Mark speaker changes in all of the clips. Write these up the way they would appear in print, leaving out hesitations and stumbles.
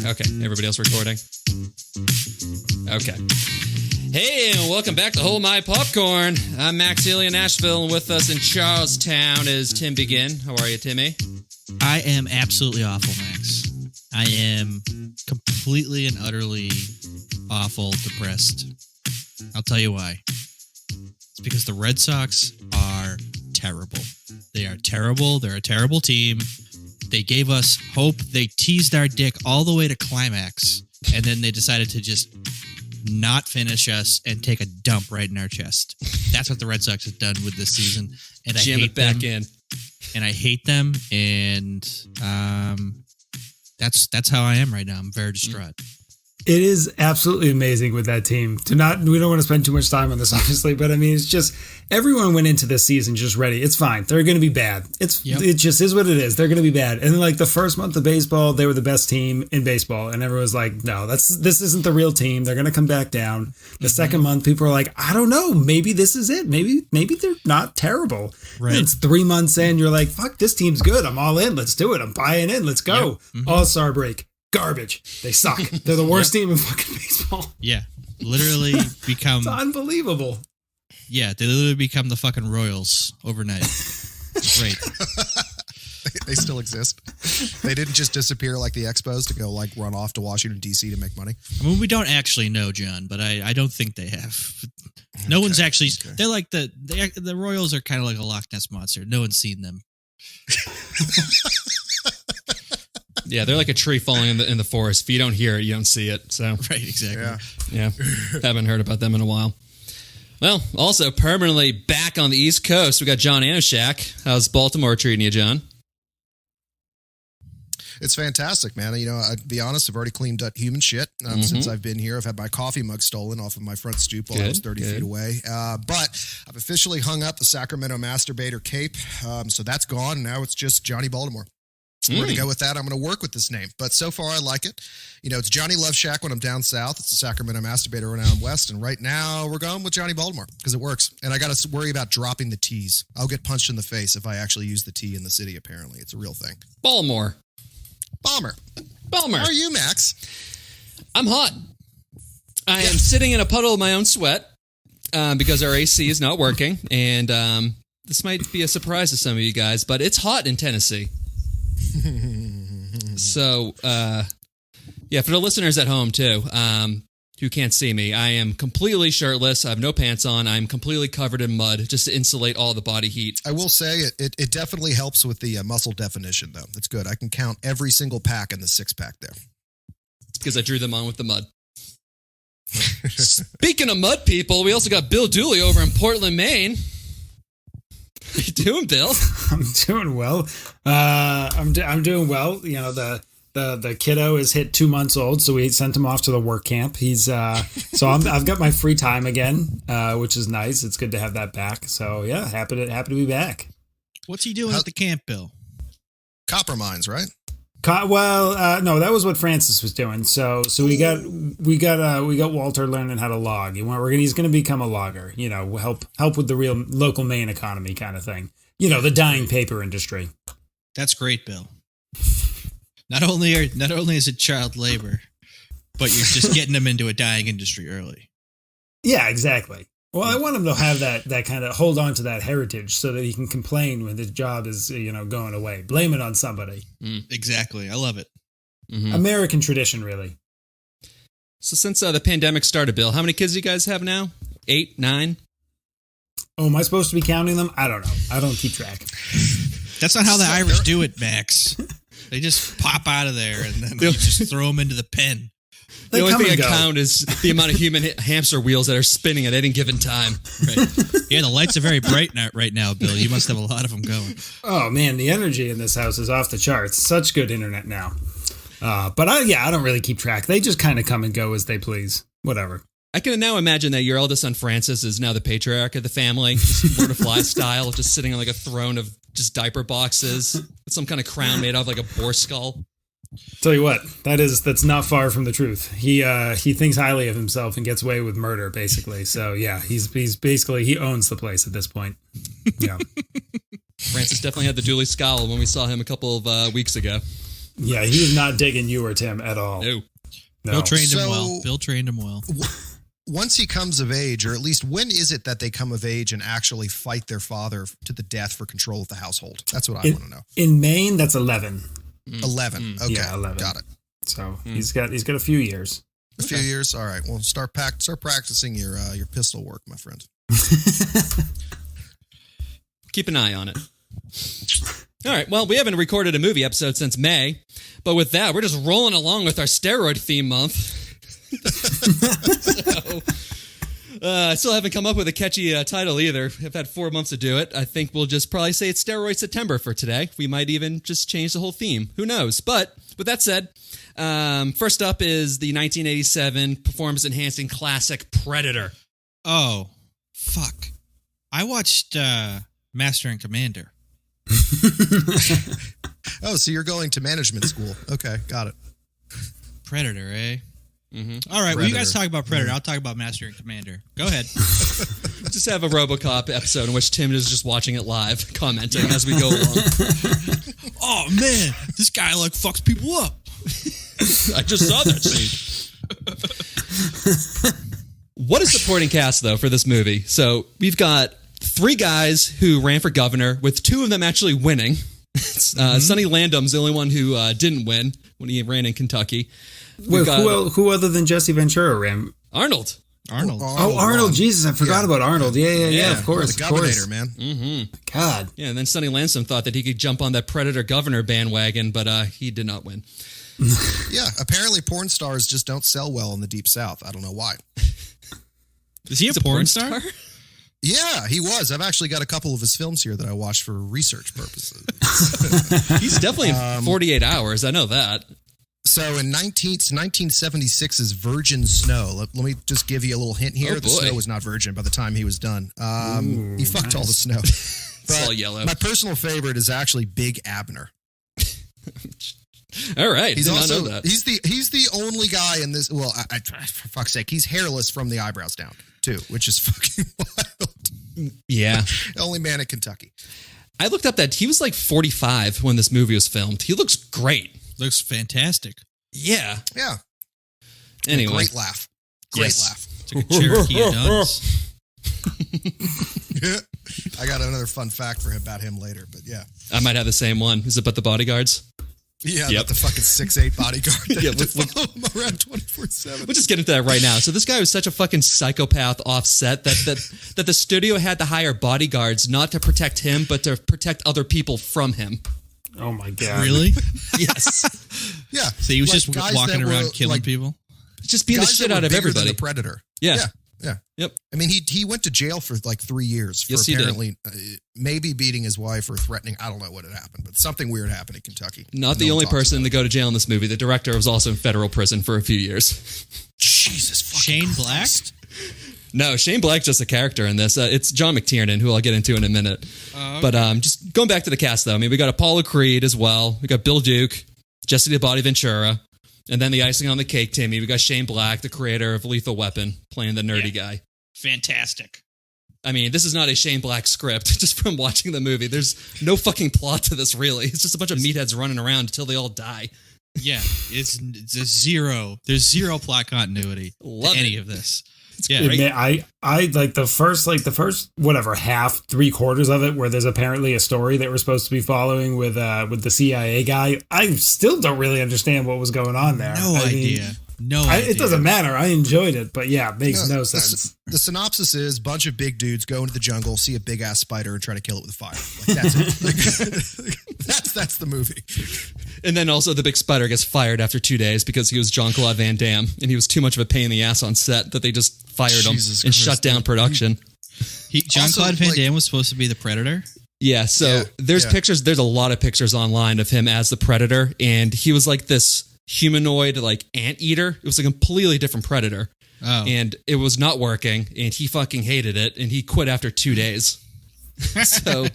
Speaker 1: Okay, everybody else recording? Okay. Hey, and welcome back to Hold My Popcorn. I'm Max Healy in Nashville, and with us in Charlestown is Tim Begin. How are you, Timmy?
Speaker 2: I am absolutely awful, Max. I am completely and utterly awful, depressed. I'll tell you why. It's because the Red Sox are terrible. They are terrible. They're a terrible team. They gave us hope. They teased our dick all the way to climax, and then they decided to just not finish us and take a dump right in our chest. That's what the Red Sox have done with this season, and I
Speaker 1: Jam
Speaker 2: hate
Speaker 1: it back
Speaker 2: them.
Speaker 1: in.
Speaker 2: And I hate them, and that's how I am right now. I'm very distraught.
Speaker 3: It is absolutely amazing with that team. We don't want to spend too much time on this, obviously, but I mean, it's just everyone went into this season just ready. It's fine. They're going to be bad. It just is what it is. They're going to be bad. And then, like, the first month of baseball, they were the best team in baseball, and everyone was like, "No, this isn't the real team. They're going to come back down." The second month, people are like, "I don't know. Maybe this is it. Maybe they're not terrible."
Speaker 2: Right.
Speaker 3: It's 3 months in. You're like, "Fuck, this team's good. I'm all in. Let's do it. I'm buying in. Let's go."
Speaker 2: Yep.
Speaker 3: All-Star break. Garbage. They suck. They're the worst team in fucking baseball.
Speaker 2: Yeah, literally become.
Speaker 3: It's unbelievable.
Speaker 2: Yeah, they literally become the fucking Royals overnight. Great.
Speaker 4: They still exist. They didn't just disappear like the Expos to go like run off to Washington, D.C. to make money.
Speaker 2: I mean, we don't actually know, John, but I don't think they have. No one's actually.
Speaker 4: Okay.
Speaker 2: They're like the Royals are kind of like a Loch Ness monster. No one's seen them.
Speaker 1: Yeah, they're like a tree falling in the forest. If you don't hear it, you don't see it. So
Speaker 2: Right, exactly.
Speaker 4: Yeah.
Speaker 1: Haven't heard about them in a while. Well, also permanently back on the East Coast, we got John Anoshak. How's Baltimore treating you, John?
Speaker 4: It's fantastic, man. You know, I'll be honest, I've already cleaned up human shit since I've been here. I've had my coffee mug stolen off of my front stoop while I was 30 feet away. But I've officially hung up the Sacramento Masturbator cape. So that's gone. Now it's just Johnny Baltimore. We're going to go with that. I'm going to work with this name. But so far, I like it. You know, it's Johnny Love Shack when I'm down south. It's the Sacramento Masturbator when I'm west. And right now, we're going with Johnny Baltimore because it works. And I got to worry about dropping the T's. I'll get punched in the face if I actually use the T in the city, apparently. It's a real thing.
Speaker 1: Baltimore.
Speaker 4: Balmer.
Speaker 1: Balmer.
Speaker 4: How are you, Max?
Speaker 1: I'm hot. I am sitting in a puddle of my own sweat because our AC is not working. And this might be a surprise to some of you guys, but it's hot in Tennessee. So, yeah, for the listeners at home, too, who can't see me, I am completely shirtless. I have no pants on. I'm completely covered in mud just to insulate all the body heat.
Speaker 4: I will say it definitely helps with the muscle definition, though. It's good. I can count every single pack in the six-pack there.
Speaker 1: It's because I drew them on with the mud. Speaking of mud people, we also got Bill Dooley over in Portland, Maine. How you doing, Bill?
Speaker 3: I'm doing well. I'm doing well. You know, the kiddo is hit 2 months old, so we sent him off to the work camp. He's I've got my free time again, which is nice. It's good to have that back. So yeah, happy to be back.
Speaker 2: What's he doing at the camp, Bill?
Speaker 4: Copper mines, right?
Speaker 3: No, that was what Francis was doing. So we got Walter learning how to log. He's going to become a logger. You know, help with the real local Maine economy kind of thing. You know, the dying paper industry.
Speaker 2: That's great, Bill. Not only is it child labor, but you're just getting them into a dying industry early.
Speaker 3: Yeah, exactly. Well, I want him to have that kind of hold on to that heritage so that he can complain when his job is, you know, going away. Blame it on somebody.
Speaker 2: Exactly. I love it.
Speaker 1: Mm-hmm.
Speaker 3: American tradition, really.
Speaker 1: So since the pandemic started, Bill, how many kids do you guys have now? 8, 9?
Speaker 3: Oh, am I supposed to be counting them? I don't know. I don't keep track.
Speaker 2: That's not how the Irish do it, Max. They just pop out of there and then you just throw them into the pen.
Speaker 1: The only thing I count is the amount of human hamster wheels that are spinning at any given time.
Speaker 2: Right. Yeah, the lights are very bright right now, Bill. You must have a lot of them going.
Speaker 3: Oh, man, the energy in this house is off the charts. Such good internet now. But I don't really keep track. They just kind of come and go as they please. Whatever.
Speaker 1: I can now imagine that your eldest son, Francis, is now the patriarch of the family, just Lord of Fly style, just sitting on like a throne of just diaper boxes with some kind of crown made out of like a boar skull.
Speaker 3: Tell you what, that's not far from the truth. He thinks highly of himself and gets away with murder, basically. So yeah, he's basically he owns the place at this point. Yeah.
Speaker 1: Francis definitely had the Dooley scowl when we saw him a couple of weeks ago.
Speaker 3: Yeah, he is not digging you or Tim at all.
Speaker 1: No.
Speaker 2: Bill trained him well. Bill trained him well.
Speaker 4: Once he comes of age, or at least when is it that they come of age and actually fight their father to the death for control of the household? That's what I want to know.
Speaker 3: In Maine, that's 11.
Speaker 4: 11. Okay,
Speaker 3: yeah, 11.
Speaker 4: Got it.
Speaker 3: So he's got a few years.
Speaker 4: A few years. All right. Well, start practicing your pistol work, my friend.
Speaker 1: Keep an eye on it. All right. Well, we haven't recorded a movie episode since May, but with that, we're just rolling along with our steroid theme month. I still haven't come up with a catchy title either. I've had 4 months to do it. I think we'll just probably say it's Steroid September for today. We might even just change the whole theme. Who knows? But with that said, first up is the 1987 performance-enhancing classic Predator.
Speaker 2: Oh, fuck. I watched Master and Commander.
Speaker 4: Oh, so you're going to management school. Okay, got it.
Speaker 2: Predator, eh?
Speaker 1: Mm-hmm.
Speaker 2: All right, well, you guys talk about Predator. I'll talk about Master and Commander. Go ahead.
Speaker 1: Just have a RoboCop episode in which Tim is just watching it live, commenting as we go along.
Speaker 2: Oh, man, this guy, fucks people up.
Speaker 1: I just saw that scene. What a supporting cast, though, for this movie. So we've got 3 guys who ran for governor, with 2 of them actually winning. Sonny Landham's the only one who didn't win when he ran in Kentucky.
Speaker 3: Wait, who other than Jesse Ventura ran?
Speaker 1: Arnold.
Speaker 3: Oh, Arnold. Jesus, I forgot about Arnold. Yeah, of course.
Speaker 4: The governor, man.
Speaker 1: Mm-hmm.
Speaker 3: God.
Speaker 1: Yeah, and then Sonny Landham thought that he could jump on that Predator governor bandwagon, but he did not win.
Speaker 4: Yeah, apparently porn stars just don't sell well in the Deep South. I don't know why.
Speaker 2: Is he a porn star?
Speaker 4: Yeah, he was. I've actually got a couple of his films here that I watched for research purposes.
Speaker 1: He's definitely in 48 Hours. I know that.
Speaker 4: So in 1976's Virgin Snow, let me just give you a little hint here. The snow was not virgin by the time he was done. He fucked all the snow.
Speaker 1: It's all yellow.
Speaker 4: My personal favorite is actually Big Abner.
Speaker 1: All right.
Speaker 4: He's also
Speaker 1: know that.
Speaker 4: he's the only guy in this. Well, for fuck's sake, he's hairless from the eyebrows down too, which is fucking wild.
Speaker 1: Yeah.
Speaker 4: Only man in Kentucky.
Speaker 1: I looked up that he was 45 when this movie was filmed. He looks great.
Speaker 2: Looks fantastic.
Speaker 1: Yeah.
Speaker 4: Yeah.
Speaker 1: Anyway.
Speaker 4: Great laugh. Great laugh.
Speaker 2: It's like a Cherokee of Duns.
Speaker 4: I got another fun fact for him about him later, but yeah.
Speaker 1: I might have the same one. Is it about the bodyguards?
Speaker 4: Yeah, about the fucking 6'8" bodyguard that had to follow him around 24/7.
Speaker 1: We'll just get into that right now. So this guy was such a fucking psychopath offset that the studio had to hire bodyguards not to protect him, but to protect other people from him.
Speaker 3: Oh my God.
Speaker 2: Really?
Speaker 1: Yes.
Speaker 4: Yeah.
Speaker 2: So he was just walking around killing people?
Speaker 1: Just beating the shit out of everybody.
Speaker 4: The Predator.
Speaker 1: Yeah.
Speaker 4: Yep. I mean, he went to jail for 3 years for apparently maybe beating his wife or threatening. I don't know what had happened, but something weird happened in Kentucky.
Speaker 1: Not the only person to go to jail in this movie. The director was also in federal prison for a few years.
Speaker 4: Jesus fucking
Speaker 2: Shane Black?
Speaker 1: No, Shane Black's just a character in this. It's John McTiernan, who I'll get into in a minute. Okay. But just going back to the cast, though. I mean, we got Apollo Creed as well. We got Bill Duke, Jesse the Body Ventura. And then the icing on the cake, Timmy, we got Shane Black, the creator of Lethal Weapon, playing the nerdy guy.
Speaker 2: Fantastic.
Speaker 1: I mean, this is not a Shane Black script, just from watching the movie. There's no fucking plot to this, really. It's just a bunch of meatheads running around until they all die.
Speaker 2: Yeah, it's a zero. There's zero plot continuity to any of this.
Speaker 1: It's great.
Speaker 3: I like the first whatever half 3/4 of it where there's apparently a story that we're supposed to be following with the CIA guy. I still don't really understand what was going on there.
Speaker 2: No idea.
Speaker 3: It doesn't matter. I enjoyed it, but yeah, it makes no sense.
Speaker 4: The synopsis is: bunch of big dudes go into the jungle, see a big ass spider, and try to kill it with fire. That's it. That's the movie.
Speaker 1: And then also the big spider gets fired after 2 days because he was Jean-Claude Van Damme, and he was too much of a pain in the ass on set that they just fired him and shut down production.
Speaker 2: Jean-Claude Van Damme was supposed to be the Predator?
Speaker 1: Yeah, so there's pictures. There's a lot of pictures online of him as the Predator, and he was like this humanoid anteater. It was a completely different Predator.
Speaker 2: Oh.
Speaker 1: And it was not working, and he fucking hated it, and he quit after 2 days. So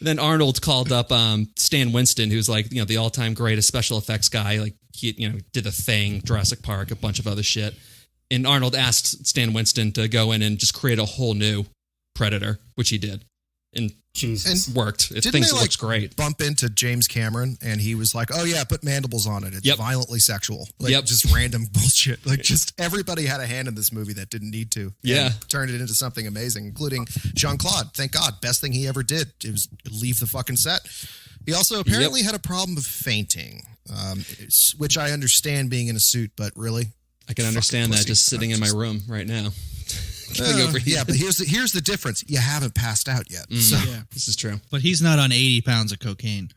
Speaker 1: then Arnold called up Stan Winston, who's the all-time greatest special effects guy. He did The Thing, Jurassic Park, a bunch of other shit. And Arnold asked Stan Winston to go in and just create a whole new Predator, which he did. and
Speaker 3: Jesus.
Speaker 1: worked. Things looks great.
Speaker 4: Bump into James Cameron and he was like, "Oh yeah, put mandibles on it. It's violently sexual." Like just random bullshit. Like just everybody had a hand in this movie that didn't need to.
Speaker 1: Yeah,
Speaker 4: turned it into something amazing, including Jean-Claude. Thank God, best thing he ever did. It was leave the fucking set. He also apparently had a problem of fainting, which I understand being in a suit, but really,
Speaker 1: I can understand that just sitting in my room right now.
Speaker 4: Yeah, but here's the difference. You haven't passed out yet. So
Speaker 1: this is true.
Speaker 2: But he's not on 80 pounds of cocaine.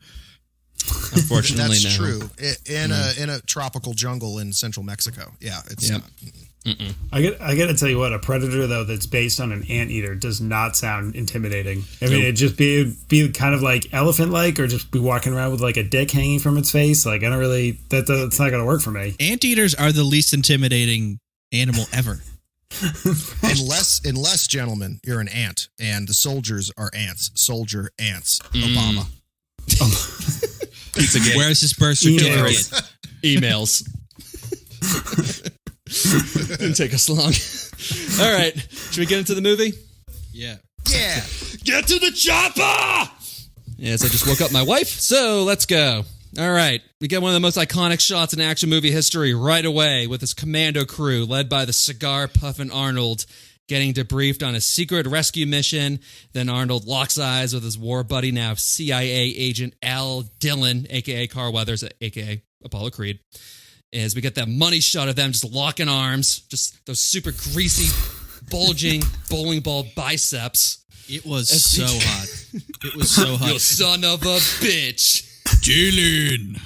Speaker 1: Unfortunately,
Speaker 4: that's
Speaker 1: no.
Speaker 4: true. In a tropical jungle in central Mexico. Yeah, it's not.
Speaker 3: I got to tell you what, a predator though that's based on an anteater does not sound intimidating. I mean, it'd be kind of like elephant like, or just be walking around with like a dick hanging from its face. Like I don't really that's not gonna work for me.
Speaker 2: Anteaters are the least intimidating animal ever.
Speaker 4: unless, gentlemen, you're an ant, and the soldiers are ants. Soldier ants. Obama.
Speaker 1: Pizzagate.
Speaker 2: Where's his birth certificate?
Speaker 1: Emails. Didn't take us long. All right, should we get into the movie?
Speaker 2: Yeah.
Speaker 1: Get to the chopper! Yes, I just woke up my wife, so let's go. All right, we get one of the most iconic shots in action movie history right away with this commando crew led by the cigar-puffing Arnold getting debriefed on a secret rescue mission. Then Arnold locks eyes with his war buddy, now CIA agent Al Dillon, a.k.a. Carl Weathers, a.k.a. Apollo Creed, as we get that money shot of them just locking arms, just those super greasy, bulging bowling ball biceps.
Speaker 2: It was so hot. It was so hot.
Speaker 1: You son of a bitch.
Speaker 2: Dylan.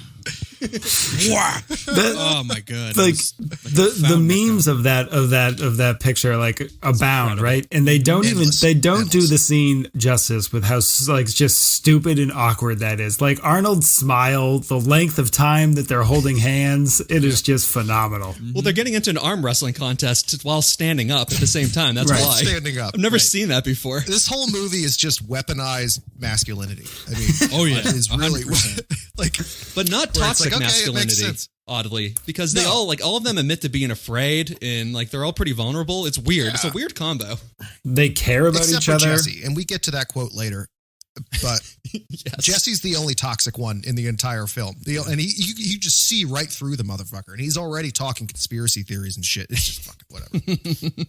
Speaker 2: Oh my god!
Speaker 3: Like the memes of that picture like abound, right? And they don't do the scene justice with how like just stupid and awkward that is. Like Arnold's smile, the length of time that they're holding hands, it is just phenomenal.
Speaker 1: Well, they're getting into an arm wrestling contest while standing up at the same time. That's why
Speaker 4: standing up.
Speaker 1: I've never seen that before.
Speaker 4: This whole movie is just weaponized masculinity. I mean, it is really like,
Speaker 1: but not toxic masculinity. Oddly, because they all of them admit to being afraid, and like they're all pretty vulnerable. It's weird. Yeah. It's a weird combo.
Speaker 3: They care about each other.
Speaker 4: Jesse, and we get to that quote later. But yes. Jesse's the only toxic one in the entire film. And you just see right through the motherfucker. And he's already talking conspiracy theories and shit. It's just fucking whatever.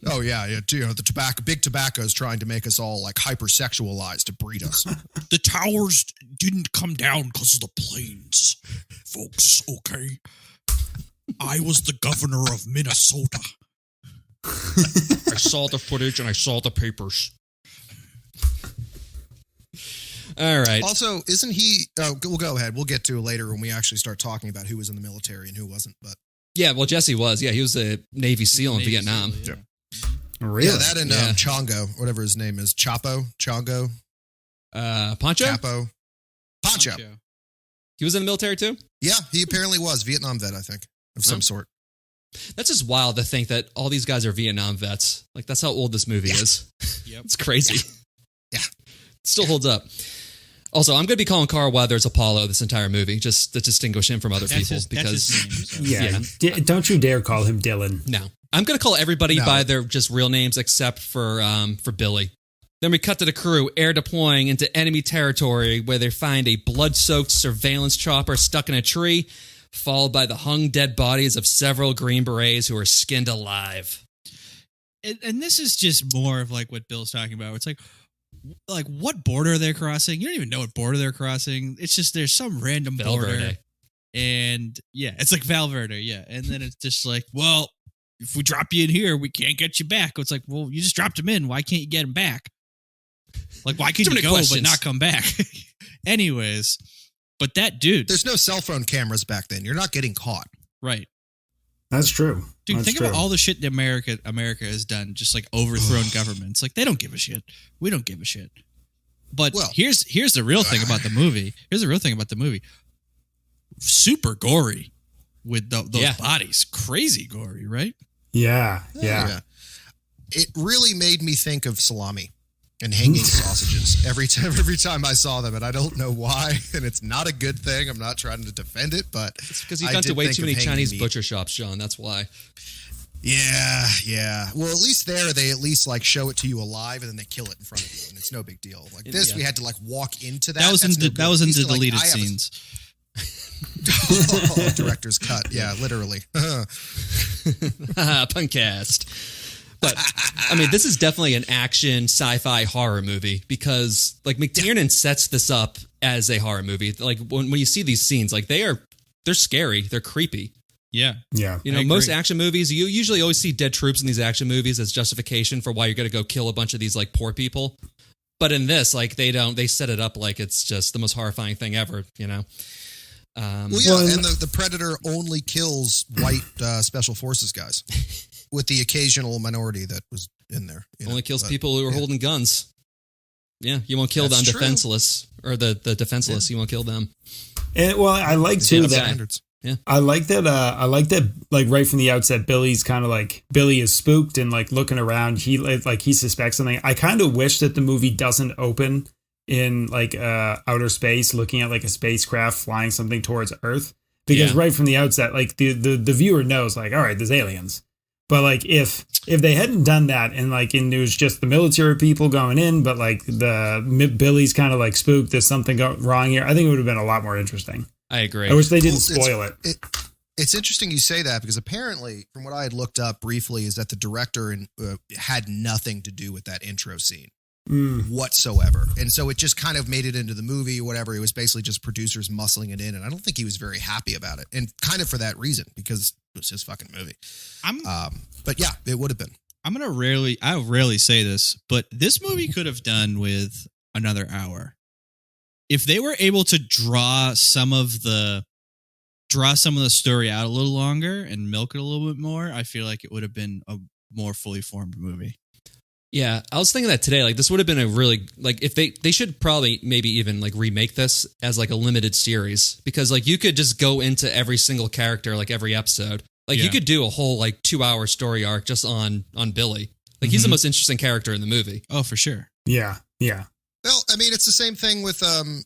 Speaker 4: Oh, yeah. The big tobacco is trying to make us all like hypersexualized to breed us.
Speaker 2: The towers didn't come down because of the planes, folks. Okay. I was the governor of Minnesota.
Speaker 1: I saw the footage and I saw the papers. All right.
Speaker 4: Also, isn't he... we'll go ahead. We'll get to it later when we actually start talking about who was in the military and who wasn't. But
Speaker 1: yeah, well, Jesse was. Yeah, he was a Navy SEAL in Vietnam.
Speaker 4: Yeah.
Speaker 3: Really?
Speaker 4: Yeah, that and Chongo, whatever his name is. Chongo?
Speaker 1: Poncho?
Speaker 4: Chapo. Poncho.
Speaker 1: He was in the military too?
Speaker 4: Yeah, he apparently was. Vietnam vet, I think, of some sort.
Speaker 1: That's just wild to think that all these guys are Vietnam vets. Like, that's how old this movie is. Yep. It's crazy.
Speaker 4: Yeah.
Speaker 1: It still holds up. Also, I'm going to be calling Carl Weathers Apollo this entire movie, just to distinguish him from other people. Because
Speaker 2: his name, so.
Speaker 3: Don't you dare call him Dylan.
Speaker 1: No. I'm going to call everybody by their just real names except for Billy. Then we cut to the crew air deploying into enemy territory where they find a blood-soaked surveillance chopper stuck in a tree, followed by the hung dead bodies of several Green Berets who are skinned alive.
Speaker 2: And this is just more of like what Bill's talking about. It's like what border they're crossing. You don't even know what border they're crossing. It's just there's some random border. And yeah, it's like Valverde. Yeah. And then it's just like, well, if we drop you in here, we can't get you back. It's like, well, you just dropped him in. Why can't you get him back? Like, why can't you go but not come back? Anyways, but that dude.
Speaker 4: There's no cell phone cameras back then. You're not getting caught.
Speaker 2: Right.
Speaker 3: That's true.
Speaker 2: Dude,
Speaker 3: That's
Speaker 2: think
Speaker 3: true.
Speaker 2: about all the shit that America has done, just like overthrown governments. Like, they don't give a shit. We don't give a shit. But here's the real thing about the movie. Here's the real thing about the movie. Super gory with those bodies. Crazy gory, right?
Speaker 3: Yeah.
Speaker 4: It really made me think of salami and hanging sausages every time I saw them, and I don't know why, and it's not a good thing. I'm not trying to defend it, but
Speaker 1: it's because you've gone to way too many Chinese butcher shops, John. That's why.
Speaker 4: Yeah. Well, at least they at least like show it to you alive, and then they kill it in front of you, and it's no big deal. Like this, we had to like walk into that.
Speaker 2: That was in the deleted
Speaker 4: like,
Speaker 2: scenes.
Speaker 4: Director's cut. Yeah, literally.
Speaker 1: Punkcast. But I mean, this is definitely an action sci-fi horror movie because like McTiernan sets this up as a horror movie. Like when you see these scenes, like they're scary, they're creepy.
Speaker 2: Yeah.
Speaker 1: You know, most action movies, you usually always see dead troops in these action movies as justification for why you're going to go kill a bunch of these like poor people. But in this, like they set it up like it's just the most horrifying thing ever, you know?
Speaker 4: And the Predator only kills white special forces guys with the occasional minority that was in there.
Speaker 1: Only kills people who are holding guns. Yeah, you won't kill the undefenseless or the defenseless. You won't kill them.
Speaker 3: And well, I like too that.
Speaker 4: Standards.
Speaker 1: Yeah.
Speaker 3: I like that. Like right from the outset, Billy's kind of like Billy is spooked and like looking around. He suspects something. I kind of wish that the movie doesn't open in like outer space, looking at like a spacecraft flying something towards Earth, because right from the outset, like the viewer knows like, all right, there's aliens. But like if they hadn't done that and it was just the military people going in, but like Billy's kind of like spooked, there's something wrong here, I think it would have been a lot more interesting.
Speaker 1: I agree.
Speaker 3: I wish they didn't spoil it.
Speaker 4: It's interesting you say that because apparently, from what I had looked up briefly, is that the director had nothing to do with that intro scene whatsoever. And so it just kind of made it into the movie, whatever. It was basically just producers muscling it in. And I don't think he was very happy about it. And kind of for that reason, because it was his fucking movie. But yeah, it would have been.
Speaker 2: I rarely say this, but this movie could have done with another hour. If they were able to draw some of the story out a little longer and milk it a little bit more, I feel like it would have been a more fully formed movie.
Speaker 1: Yeah, I was thinking that today. Like, this would have been a really if they should probably maybe even like remake this as like a limited series, because like you could just go into every single character like every episode. Like you could do a whole like 2-hour story arc just on Billy. Like he's the most interesting character in the movie.
Speaker 2: Oh, for sure.
Speaker 3: Yeah.
Speaker 4: Well, I mean, it's the same thing with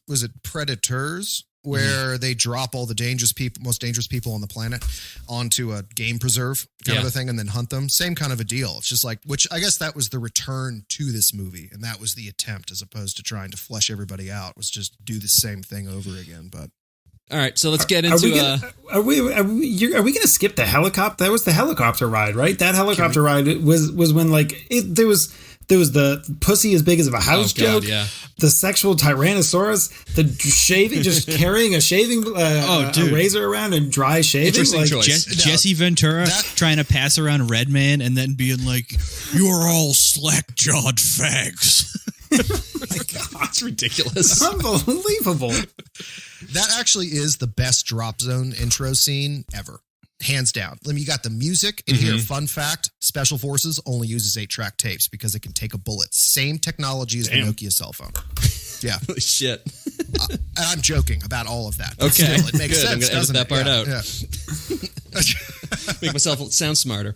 Speaker 4: was it Predators, where they drop all the most dangerous people on the planet onto a game preserve kind of a thing and then hunt them. Same kind of a deal. It's just like, which I guess that was the return to this movie, and that was the attempt, as opposed to trying to flesh everybody out, was just do the same thing over again. But
Speaker 1: all right, so let's get into.
Speaker 3: Are we going to skip the helicopter? That was the helicopter ride, right? That helicopter ride was when there was the pussy as big as a house joke.
Speaker 1: Yeah.
Speaker 3: The sexual tyrannosaurus, the shaving, just carrying a shaving a razor around and dry shaving.
Speaker 1: Interesting choice.
Speaker 2: Jesse Ventura trying to pass around Redman and then being like, "You're all slack-jawed fags."
Speaker 1: It's ridiculous.
Speaker 3: Unbelievable.
Speaker 4: That actually is the best Drop Zone intro scene ever. Hands down. I mean, you got the music in here. Fun fact, Special Forces only uses 8-track tapes because it can take a bullet. Same technology as the Nokia cell phone. Yeah.
Speaker 1: Holy shit.
Speaker 4: And I'm joking about all of that.
Speaker 1: Okay.
Speaker 4: Still, it makes
Speaker 1: Good.
Speaker 4: sense,
Speaker 1: I'm going to edit
Speaker 4: doesn't
Speaker 1: that part out.
Speaker 4: Yeah.
Speaker 1: Make myself sound smarter.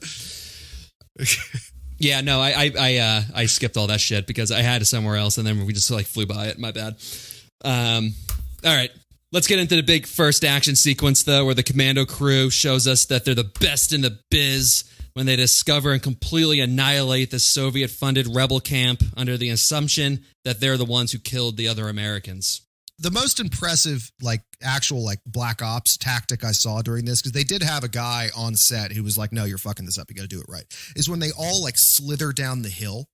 Speaker 1: Yeah, no, I skipped all that shit because I had it somewhere else, and then we just like flew by it. My bad. All right. Let's get into the big first action sequence, though, where the commando crew shows us that they're the best in the biz when they discover and completely annihilate the Soviet-funded rebel camp under the assumption that they're the ones who killed the other Americans.
Speaker 4: The most impressive, actual Black Ops tactic I saw during this, because they did have a guy on set who was like, "No, you're fucking this up. You got to do it right," is when they all slither down the hill.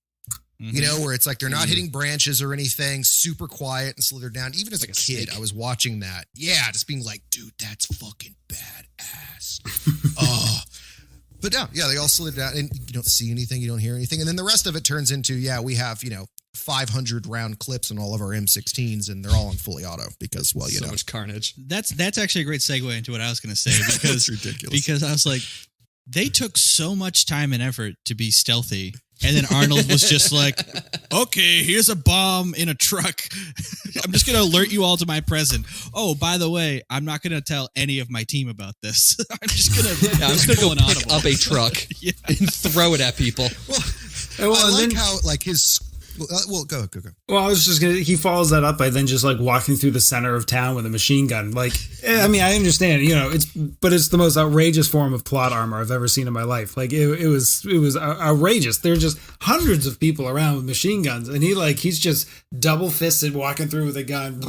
Speaker 4: You know, where it's like they're not hitting branches or anything, super quiet and slither down. Even as a kid, I was watching that. Yeah, just being like, dude, that's fucking badass. But no, yeah, they all slid down and you don't see anything, you don't hear anything. And then the rest of it turns into, we have, 500 round clips on all of our M16s and they're all on fully auto because,
Speaker 1: so much carnage.
Speaker 2: That's actually a great segue into what I was going to say because
Speaker 4: it's ridiculous.
Speaker 2: Because I was like, they took so much time and effort to be stealthy. And then Arnold was just like, okay, here's a bomb in a truck. I'm just going to alert you all to my presence. Oh, by the way, I'm not going to tell any of my team about this. I'm just going to
Speaker 1: go pick up a truck and throw it at people.
Speaker 4: Well, I like how his Well, go.
Speaker 3: Well, I was just gonna. He follows that up by then just like walking through the center of town with a machine gun. Like, I mean, I understand, it's the most outrageous form of plot armor I've ever seen in my life. Like, it was outrageous. There are just hundreds of people around with machine guns, and he's just double fisted walking through with a gun.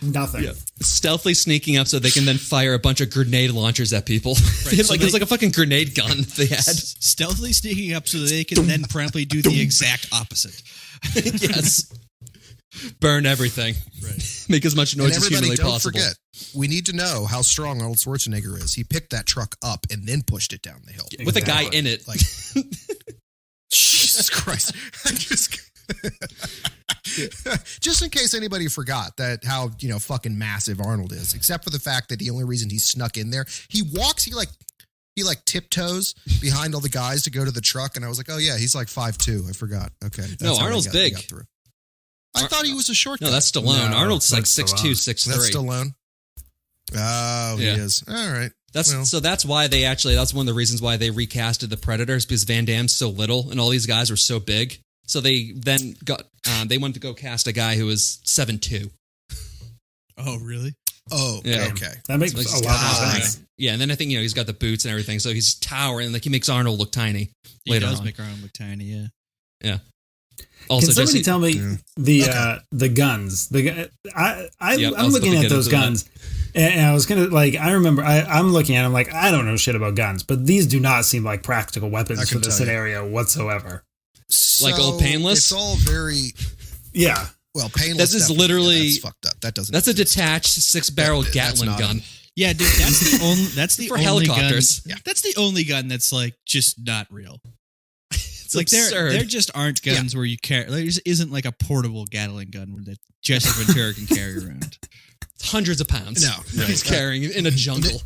Speaker 3: Nothing.
Speaker 1: Yeah. Stealthily sneaking up so they can then fire a bunch of grenade launchers at people. Right. It's like a fucking grenade gun they had.
Speaker 2: Stealthily sneaking up so that they can then promptly do the exact opposite.
Speaker 1: Yes. Burn everything. Right. Make as much noise as humanly possible.
Speaker 4: Don't forget, we need to know how strong Arnold Schwarzenegger is. He picked that truck up and then pushed it down the hill.
Speaker 1: Yeah, with a guy in it.
Speaker 4: Like, Jesus Christ. Just in case anybody forgot that how fucking massive Arnold is, except for the fact that the only reason he snuck in there, he tiptoes behind all the guys to go to the truck, and I was like, oh yeah, he's like 5'2". I forgot. Okay,
Speaker 1: no, Arnold's big.
Speaker 4: I thought he was a short guy.
Speaker 1: No, that's Stallone.
Speaker 3: No,
Speaker 1: Arnold's like 6'2", 6'3".
Speaker 4: That's Stallone. Oh, he is. All right.
Speaker 1: That's why that's one of the reasons why they recasted the Predators, because Van Damme's so little and all these guys were so big. So they then they wanted to go cast a guy who was 7'2".
Speaker 2: Oh, really?
Speaker 4: Oh,
Speaker 1: yeah.
Speaker 4: Okay.
Speaker 3: That makes a lot more sense.
Speaker 1: Yeah, and then I think he's got the boots and everything, so he's towering. Like he makes Arnold look tiny.
Speaker 2: He does make Arnold look tiny. Yeah.
Speaker 1: Yeah. Also,
Speaker 3: can somebody tell me the guns? I'm looking at those guns, and I was gonna I remember I'm looking at them like I don't know shit about guns, but these do not seem like practical weapons for the scenario whatsoever.
Speaker 1: Like old Painless?
Speaker 4: It's all very...
Speaker 3: Yeah.
Speaker 4: Well, Painless...
Speaker 1: This is literally...
Speaker 4: that's fucked up. That doesn't...
Speaker 1: That's a detached 6-barrel Gatling gun.
Speaker 2: Yeah, dude, that's the
Speaker 1: for
Speaker 2: only
Speaker 1: helicopters.
Speaker 2: Gun, that's the only gun that's like just not real.
Speaker 1: It's
Speaker 2: like
Speaker 1: absurd.
Speaker 2: there just aren't guns where you carry... There just isn't like a portable Gatling gun that Jesse Ventura can carry around.
Speaker 1: Hundreds of pounds.
Speaker 4: No.
Speaker 1: He's carrying in a jungle.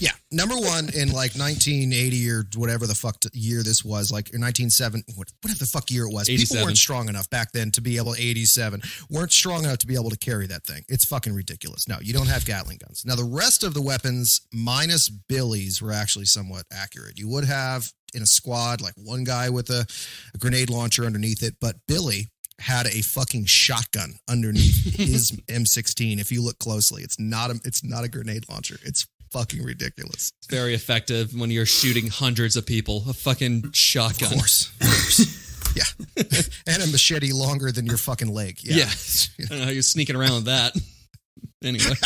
Speaker 4: Yeah, number one in like 1980 or whatever the fuck year this was, like 1970, whatever the fuck year it was.
Speaker 1: 87.
Speaker 4: People weren't strong enough back then to be able 87 weren't strong enough to be able to carry that thing. It's fucking ridiculous. No, you don't have Gatling guns. Now the rest of the weapons, minus Billy's, were actually somewhat accurate. You would have in a squad like one guy with a grenade launcher underneath it, but Billy had a fucking shotgun underneath his M16. If you look closely, it's not a grenade launcher. It's fucking ridiculous.
Speaker 1: It's very effective when you're shooting hundreds of people. A fucking shotgun.
Speaker 4: Of course. Yeah. And a machete longer than your fucking leg. Yeah.
Speaker 1: I don't know how you're sneaking around with that. Anyway.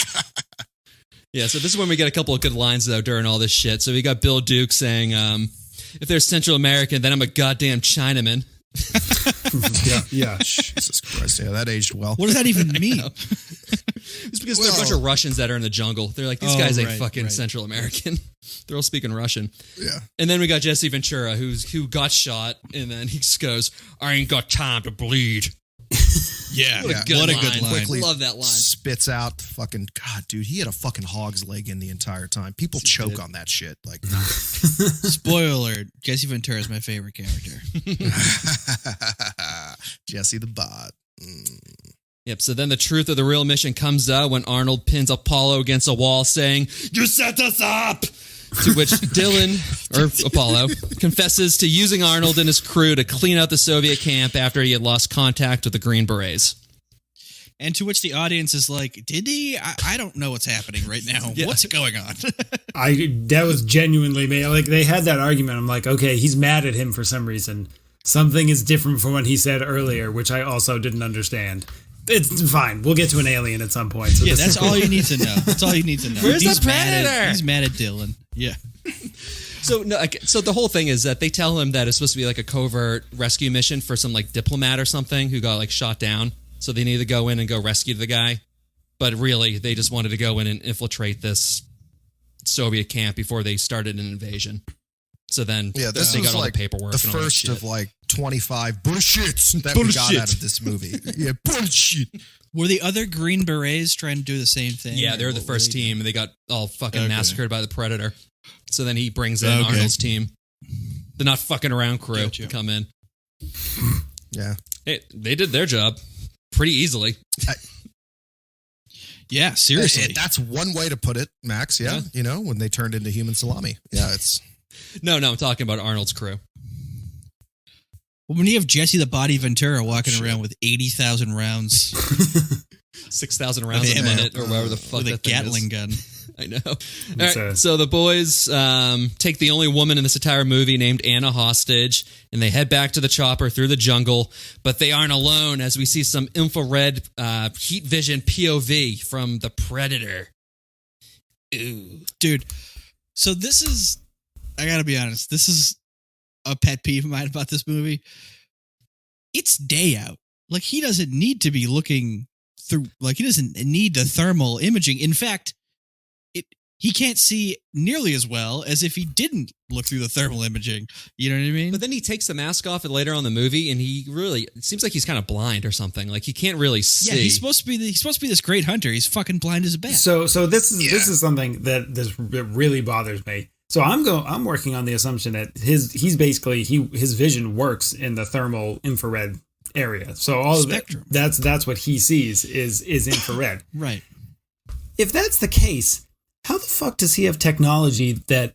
Speaker 1: Yeah, so this is when we get a couple of good lines, though, during all this shit. So we got Bill Duke saying, if they're Central American, then I'm a goddamn Chinaman.
Speaker 3: Yeah.
Speaker 4: Jesus Christ. Yeah, that aged well.
Speaker 2: What does that even mean?
Speaker 1: It's because there are a bunch of Russians that are in the jungle. They're like, these guys ain't fucking
Speaker 2: right.
Speaker 1: Central American. They're all speaking Russian.
Speaker 4: Yeah.
Speaker 1: And then we got Jesse Ventura, who got shot, and then he just goes, I ain't got time to bleed.
Speaker 2: Yeah.
Speaker 1: What a good line.
Speaker 4: Quickly
Speaker 1: Love that line.
Speaker 4: Spits out fucking, God, dude, he had a fucking hog's leg in the entire time. People choke on that shit. Like,
Speaker 2: spoiler alert, Jesse Ventura is my favorite character.
Speaker 4: Jesse the Bot.
Speaker 1: Yep, so then the truth of the real mission comes out when Arnold pins Apollo against a wall saying, you set us up! To which Apollo, confesses to using Arnold and his crew to clean out the Soviet camp after he had lost contact with the Green Berets.
Speaker 2: And to which the audience is like, did he? I don't know what's happening right now. Yeah. What's going on?
Speaker 3: That was genuinely me. Like, they had that argument. I'm like, okay, he's mad at him for some reason. Something is different from what he said earlier, which I also didn't understand. It's fine. We'll get to an alien at some point. So
Speaker 2: yeah, that's all you need to know. That's all you need to know.
Speaker 1: Where's the Predator?
Speaker 2: He's mad at Dylan. Yeah.
Speaker 1: So the whole thing is that they tell him that it's supposed to be like a covert rescue mission for some like diplomat or something who got like shot down. So they need to go in and go rescue the guy. But really, they just wanted to go in and infiltrate this Soviet camp before they started an invasion. So then
Speaker 4: this
Speaker 1: they
Speaker 4: was
Speaker 1: got all
Speaker 4: like
Speaker 1: the paperwork.
Speaker 4: The
Speaker 1: and all
Speaker 4: first
Speaker 1: that
Speaker 4: of like 25 bullshits that we got out of this movie. Yeah, bullshit.
Speaker 2: Were the other Green Berets trying to do the same thing?
Speaker 1: Yeah, they're the first team, and they got all fucking massacred by the Predator. So then he brings in Arnold's team, the not fucking around crew, to come in.
Speaker 4: Yeah.
Speaker 1: Hey, they did their job pretty easily.
Speaker 2: Yeah, seriously.
Speaker 4: That's one way to put it, Max. Yeah. You know, when they turned into human salami. Yeah, it's...
Speaker 1: No, I'm talking about Arnold's crew.
Speaker 2: When you have Jesse the Body Ventura walking around with 80,000 rounds,
Speaker 1: 6,000 rounds a minute, or whatever the fuck
Speaker 2: with a
Speaker 1: that thing
Speaker 2: Gatling
Speaker 1: is.
Speaker 2: gun.
Speaker 1: I know. All right, so the boys take the only woman in this entire movie named Anna hostage, and they head back to the chopper through the jungle. But they aren't alone, as we see some infrared heat vision POV from the Predator. Ooh.
Speaker 2: Dude, so this is, I gotta be honest, this is a pet peeve of mine about this movie. It's day out. Like, he doesn't need to be looking through, like, he doesn't need the thermal imaging. In fact, he can't see nearly as well as if he didn't look through the thermal imaging. You know what I mean?
Speaker 1: But then he takes the mask off later on in the movie, and it seems like he's kind of blind or something. Like, he can't really see.
Speaker 2: Yeah, he's supposed to be this great hunter. He's fucking blind as a bat.
Speaker 3: So this is something that really bothers me. So I'm working on the assumption that his vision works in the thermal infrared area. So all
Speaker 2: spectrum.
Speaker 3: Of that's what he sees is infrared.
Speaker 2: Right.
Speaker 3: If that's the case, how the fuck does he have technology that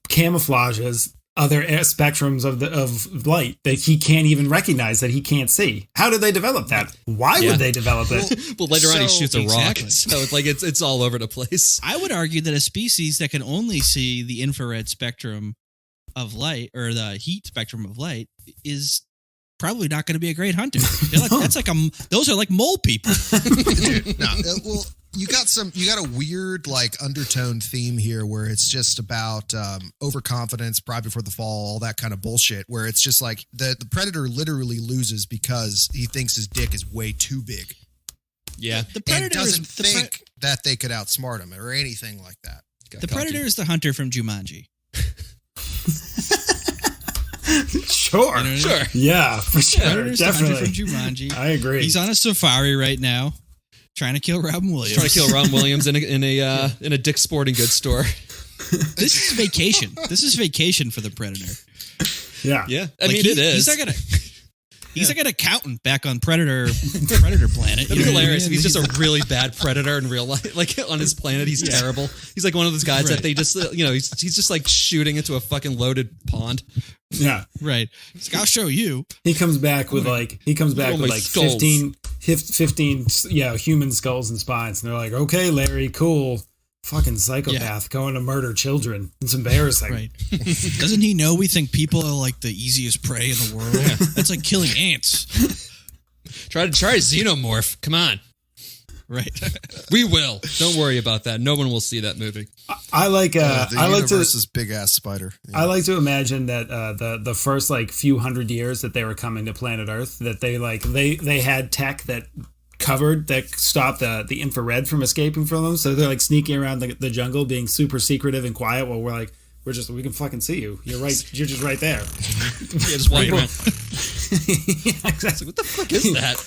Speaker 3: camouflages other spectrums of light that he can't even recognize, that he can't see? How did they develop that? Why would they develop it?
Speaker 1: Well, later on he shoots a rock,
Speaker 2: exactly.
Speaker 1: so it's like it's all over the place.
Speaker 2: I would argue that a species that can only see the infrared spectrum of light, or the heat spectrum of light, is probably not going to be a great hunter. Those are like mole people.
Speaker 4: Dude, no. Well, you got a weird like undertone theme here where it's just about overconfidence, pride before the fall, all that kind of bullshit, where it's just like the Predator literally loses because he thinks his dick is way too big.
Speaker 1: Yeah.
Speaker 2: The Predator
Speaker 4: and doesn't think that they could outsmart him or anything like that.
Speaker 2: The Predator is the hunter from Jumanji.
Speaker 3: Sure.
Speaker 2: You know what I mean?
Speaker 3: Yeah, for sure.
Speaker 2: Predator's
Speaker 3: Definitely.
Speaker 2: the hunter from Jumanji.
Speaker 3: I agree.
Speaker 2: He's on a safari right now, trying to kill Robin Williams.
Speaker 1: Trying to kill Ron Williams in a Dick's Sporting Goods store.
Speaker 2: This is vacation. This is vacation for the Predator.
Speaker 3: Yeah.
Speaker 1: Yeah. I mean, it is.
Speaker 2: He's like an accountant back on Predator planet.
Speaker 1: It'd be hilarious if he's just a really bad predator in real life. Like, on his planet, he's terrible. He's like one of those guys that they just, he's just like shooting into a fucking loaded pond.
Speaker 2: Yeah. Right. He's like, I'll show you.
Speaker 3: He comes back with like 15 human skulls and spines. And they're like, okay, Larry, cool. Fucking psychopath going to murder children. It's embarrassing.
Speaker 2: Right. Doesn't he know we think people are like the easiest prey in the world? That's like killing ants.
Speaker 1: Try xenomorph. Come on.
Speaker 2: Right.
Speaker 1: We will. Don't worry about that. No one will see that movie.
Speaker 3: I like
Speaker 4: universe's big ass spider. Yeah.
Speaker 3: I like to imagine that the first like few hundred years that they were coming to planet Earth, that they had tech that stopped the infrared from escaping from them. So they're like sneaking around the jungle, being super secretive and quiet, while we're like, we can fucking see you. You're right. You're just right there.
Speaker 1: Just walking around.
Speaker 3: Yeah, exactly.
Speaker 1: What the fuck is that?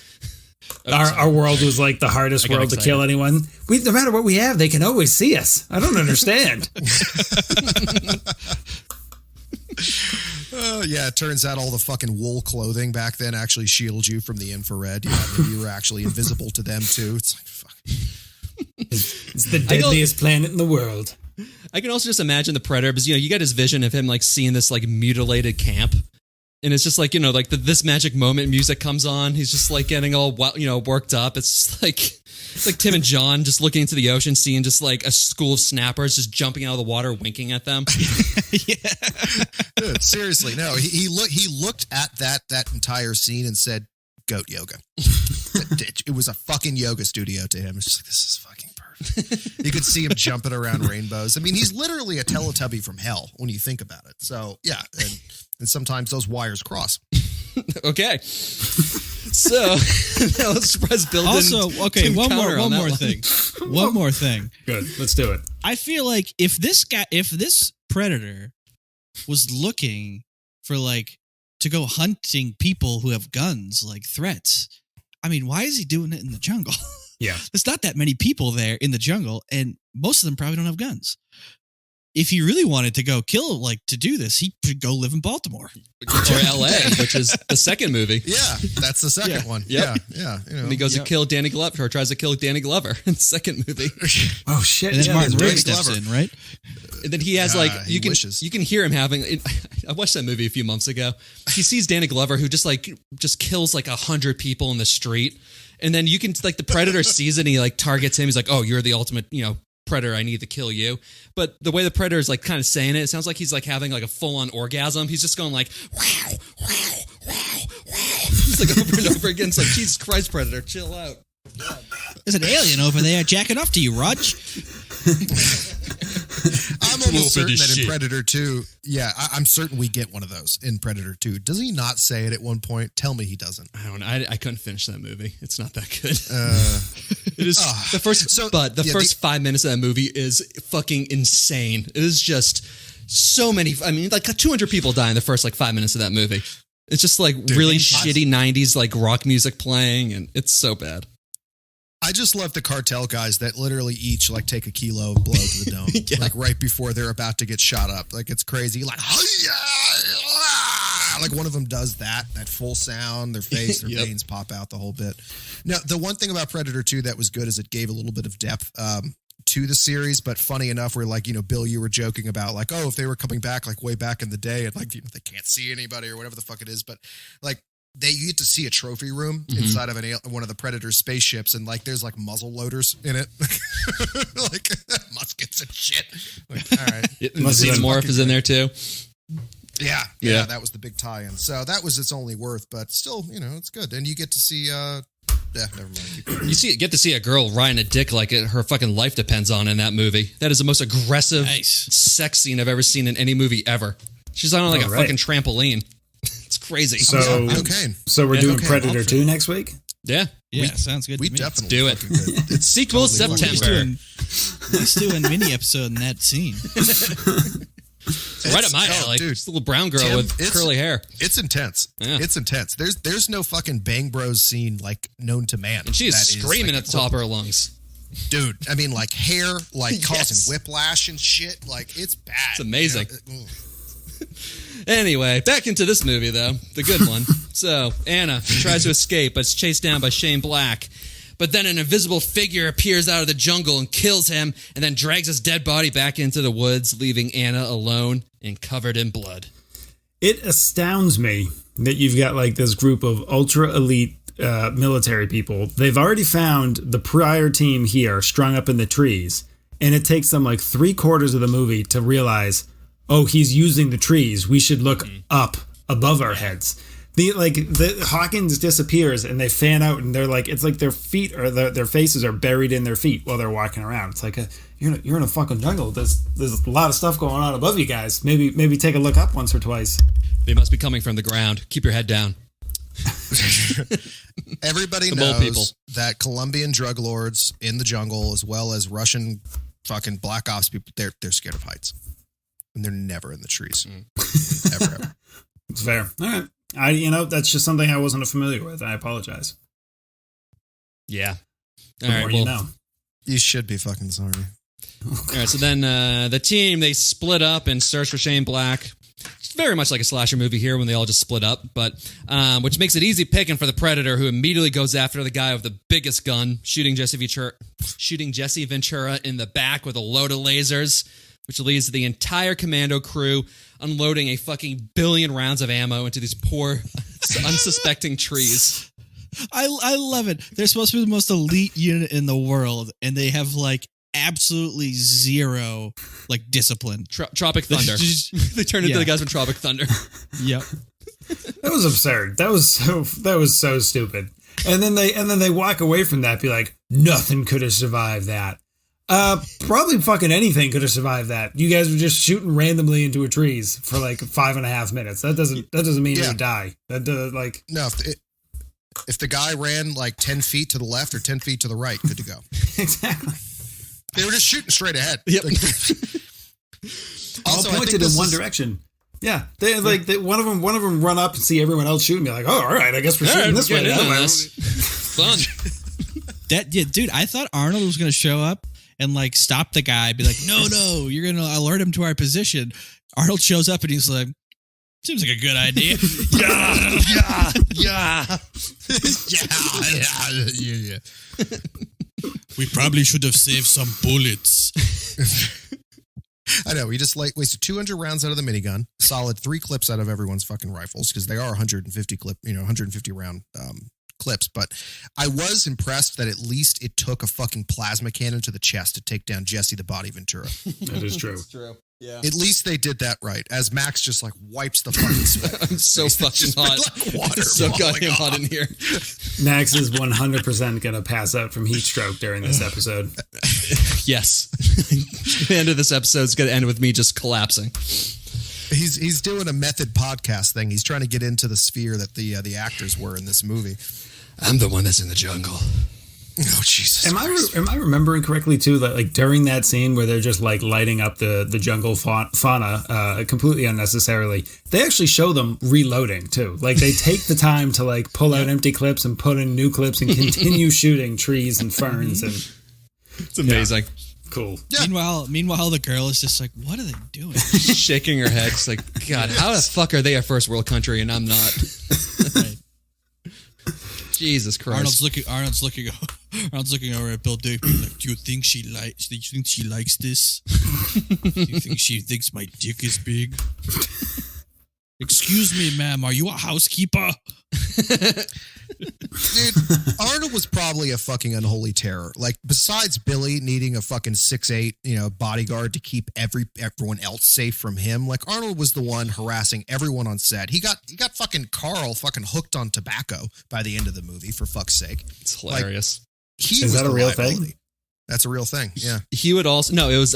Speaker 3: Our world was like the hardest world to kill anyone. No matter what we have, they can always see us. I don't understand.
Speaker 4: Yeah, it turns out all the fucking wool clothing back then actually shields you from the infrared. Yeah, maybe you were actually invisible to them too. It's like, fuck.
Speaker 3: It's the deadliest planet in the world.
Speaker 1: I can also just imagine the Predator, because, you got his vision of him like seeing this like mutilated camp. And it's just like, like this magic moment music comes on. He's just like getting all, worked up. It's like Tim and John just looking into the ocean, seeing just like a school of snappers just jumping out of the water, winking at them.
Speaker 2: Yeah.
Speaker 4: Dude, seriously, no. He looked at that entire scene and said, "Goat yoga." It was a fucking yoga studio to him. It's just like, this is fucking perfect. You could see him jumping around rainbows. I mean, he's literally a Teletubby from hell when you think about it. So yeah, and sometimes those wires cross.
Speaker 1: Okay. So now let's press build.
Speaker 2: Also, okay, one more thing. One more thing.
Speaker 3: Good. Let's do it.
Speaker 2: I feel like if this Predator was looking for to go hunting people who have guns, like threats, I mean, why is he doing it in the jungle?
Speaker 3: Yeah.
Speaker 2: There's not that many people there in the jungle, and most of them probably don't have guns. If he really wanted to go kill, to do this, he should go live in Baltimore.
Speaker 1: Or L.A., which is the second movie.
Speaker 4: Yeah, that's the second one.
Speaker 1: Yep.
Speaker 4: Yeah.
Speaker 1: And he goes to kill Danny Glover, or tries to kill Danny Glover in the second movie.
Speaker 3: Oh, shit.
Speaker 2: And then Martin
Speaker 4: Danny
Speaker 2: Riggs steps
Speaker 4: Glover.
Speaker 2: in, right?
Speaker 1: And then he has like
Speaker 4: he
Speaker 1: you can hear him having. I watched that movie a few months ago. He sees Danny Glover who just kills like 100 people in the street, and then you can like the Predator sees it and he like targets him. He's like, "Oh, you're the ultimate, Predator. I need to kill you." But the way the Predator is like kind of saying it sounds like he's like having like a full on orgasm. He's just going like, "Wow, wow, wow, wow." It's like over and over again. It's like, Jesus Christ, Predator, chill out.
Speaker 2: There's an alien over there jacking off to you, Raj.
Speaker 4: I'm almost certain that in Predator 2, I'm certain we get one of those in Predator 2. Does he not say it at one point? Tell me he doesn't.
Speaker 1: I don't know. I couldn't finish that movie. It's not that good. It is the first 5 minutes of that movie is fucking insane. It is just so many. I mean, like 200 people die in the first like 5 minutes of that movie. It's just like really shitty 90s like rock music playing, and it's so bad.
Speaker 4: I just love the cartel guys that literally each like take a kilo of blow to the dome, like right before they're about to get shot up. Like it's crazy. Like, like one of them does that full sound, their face, their veins pop out, the whole bit. Now, the one thing about Predator 2 that was good is it gave a little bit of depth to the series, but funny enough, where like, Bill, you were joking about like, oh, if they were coming back like way back in the day and like, they can't see anybody or whatever the fuck it is, but like, you get to see a trophy room inside of one of the Predator spaceships, and like there's like muzzle loaders in it, like muskets and shit. Like, all right,
Speaker 1: Xenomorph is in there too.
Speaker 4: Yeah, that was the big tie-in. So that was its only worth, but still, it's good, and you get to see. Never mind.
Speaker 1: You get to see a girl riding a dick like her fucking life depends on in that movie. That is the most aggressive sex scene I've ever seen in any movie ever. She's on like a fucking trampoline. It's crazy.
Speaker 3: So we're doing Predator 2 next week?
Speaker 1: Yeah.
Speaker 2: Sounds good.
Speaker 4: We
Speaker 2: to me.
Speaker 4: definitely
Speaker 1: do it.
Speaker 4: It's
Speaker 1: sequel
Speaker 4: totally
Speaker 1: September.
Speaker 2: Let's do a mini episode in that scene.
Speaker 1: It's right up my alley. Dude, it's a little brown girl with curly hair.
Speaker 4: It's intense. Yeah. It's intense. There's no fucking Bang Bros scene like known to man.
Speaker 1: And she is screaming at the top of her lungs.
Speaker 4: Dude, I mean, like hair, like causing whiplash and shit. Like it's bad.
Speaker 1: It's amazing. Anyway, back into this movie, though. The good one. So, Anna tries to escape, but is chased down by Shane Black. But then an invisible figure appears out of the jungle and kills him, and then drags his dead body back into the woods, leaving Anna alone and covered in blood.
Speaker 3: It astounds me that you've got like this group of ultra elite military people. They've already found the prior team here strung up in the trees, and it takes them like 3/4 of the movie to realize, oh, he's using the trees. We should look up above our heads. The Hawkins disappears and they fan out and they're like, it's like their feet or their faces are buried in their feet while they're walking around. It's like you're in a fucking jungle. There's a lot of stuff going on above you guys. Maybe take a look up once or twice.
Speaker 1: They must be coming from the ground. Keep your head down.
Speaker 4: Everybody knows that Colombian drug lords in the jungle, as well as Russian fucking black ops people, they're scared of heights. And they're never in the trees. Ever.
Speaker 3: It's fair. All right. That's just something I wasn't familiar with. I apologize.
Speaker 1: Yeah.
Speaker 3: All right. Well,
Speaker 4: you should be fucking sorry.
Speaker 1: All right. So then the team, they split up and search for Shane Black. It's very much like a slasher movie here when they all just split up, but which makes it easy picking for the Predator, who immediately goes after the guy with the biggest gun, shooting Jesse Ventura in the back with a load of lasers, which leads to the entire commando crew unloading a fucking billion rounds of ammo into these poor, unsuspecting trees.
Speaker 2: I love it. They're supposed to be the most elite unit in the world, and they have like absolutely zero like discipline.
Speaker 1: Tropic Thunder. They turned into the guys from Tropic Thunder.
Speaker 2: Yep.
Speaker 3: That was absurd. That was so stupid. And then they walk away from that, be like, nothing could have survived that. Probably fucking anything could have survived that. You guys were just shooting randomly into a trees for like 5.5 minutes. That doesn't mean you would die.
Speaker 4: No. If the guy ran like 10 feet to the left or 10 feet to the right, good to go.
Speaker 3: Exactly.
Speaker 4: They were just shooting straight ahead.
Speaker 1: Yep.
Speaker 3: Also, all pointed in one direction. Yeah, one of them run up and see everyone else shooting. Be like, oh, all right, I guess we're shooting this way.
Speaker 1: Fun.
Speaker 2: Dude, I thought Arnold was going to show up and like stop the guy, be like, no, you're going to alert him to our position. Arnold shows up and he's like, seems like a good idea.
Speaker 4: Yeah.
Speaker 2: We probably should have saved some bullets.
Speaker 4: I know. He just wasted 200 rounds out of the minigun, solid 3 clips out of everyone's fucking rifles because they are 150 round clips. But I was impressed that at least it took a fucking plasma cannon to the chest to take down Jesse the Body Ventura.
Speaker 3: That is true.
Speaker 1: That's true. Yeah.
Speaker 4: At least they did that right. As Max just like wipes the fucking sweat.
Speaker 1: I'm so fucking hot.
Speaker 4: Like water
Speaker 1: it's so goddamn hot in here.
Speaker 3: Max is 100% going to pass out from heat stroke during this episode.
Speaker 1: Yes. The end of this episode is going to end with me just collapsing.
Speaker 4: He's doing a method podcast thing. He's trying to get into the sphere that the actors were in this movie.
Speaker 1: I'm the one that's in the jungle.
Speaker 4: Oh, Jesus.
Speaker 3: Am I remembering correctly, too, that like during that scene where they're just like lighting up the jungle fauna completely unnecessarily, they actually show them reloading, too. Like they take the time to like pull out empty clips and put in new clips and continue shooting trees and ferns. And
Speaker 1: it's amazing.
Speaker 3: Yeah. Cool.
Speaker 4: Yeah.
Speaker 2: Meanwhile, the girl is just like, what are they doing?
Speaker 1: Shaking her head. She's like, God, how the fuck are they a first world country and I'm not?
Speaker 2: Right.
Speaker 1: Jesus Christ.
Speaker 2: Arnold's looking over at Bill Duke. Like, do you think she likes this? Do you think she thinks my dick is big? Excuse me, ma'am. Are you a housekeeper?
Speaker 4: Dude, Arnold was probably a fucking unholy terror. Like, besides Billy needing a fucking 6'8", bodyguard to keep everyone else safe from him, like Arnold was the one harassing everyone on set. He got fucking Carl fucking hooked on tobacco by the end of the movie, for fuck's sake.
Speaker 1: It's hilarious.
Speaker 4: Like,
Speaker 3: is that a real thing?
Speaker 4: That's a real thing. Yeah.
Speaker 1: He would also it was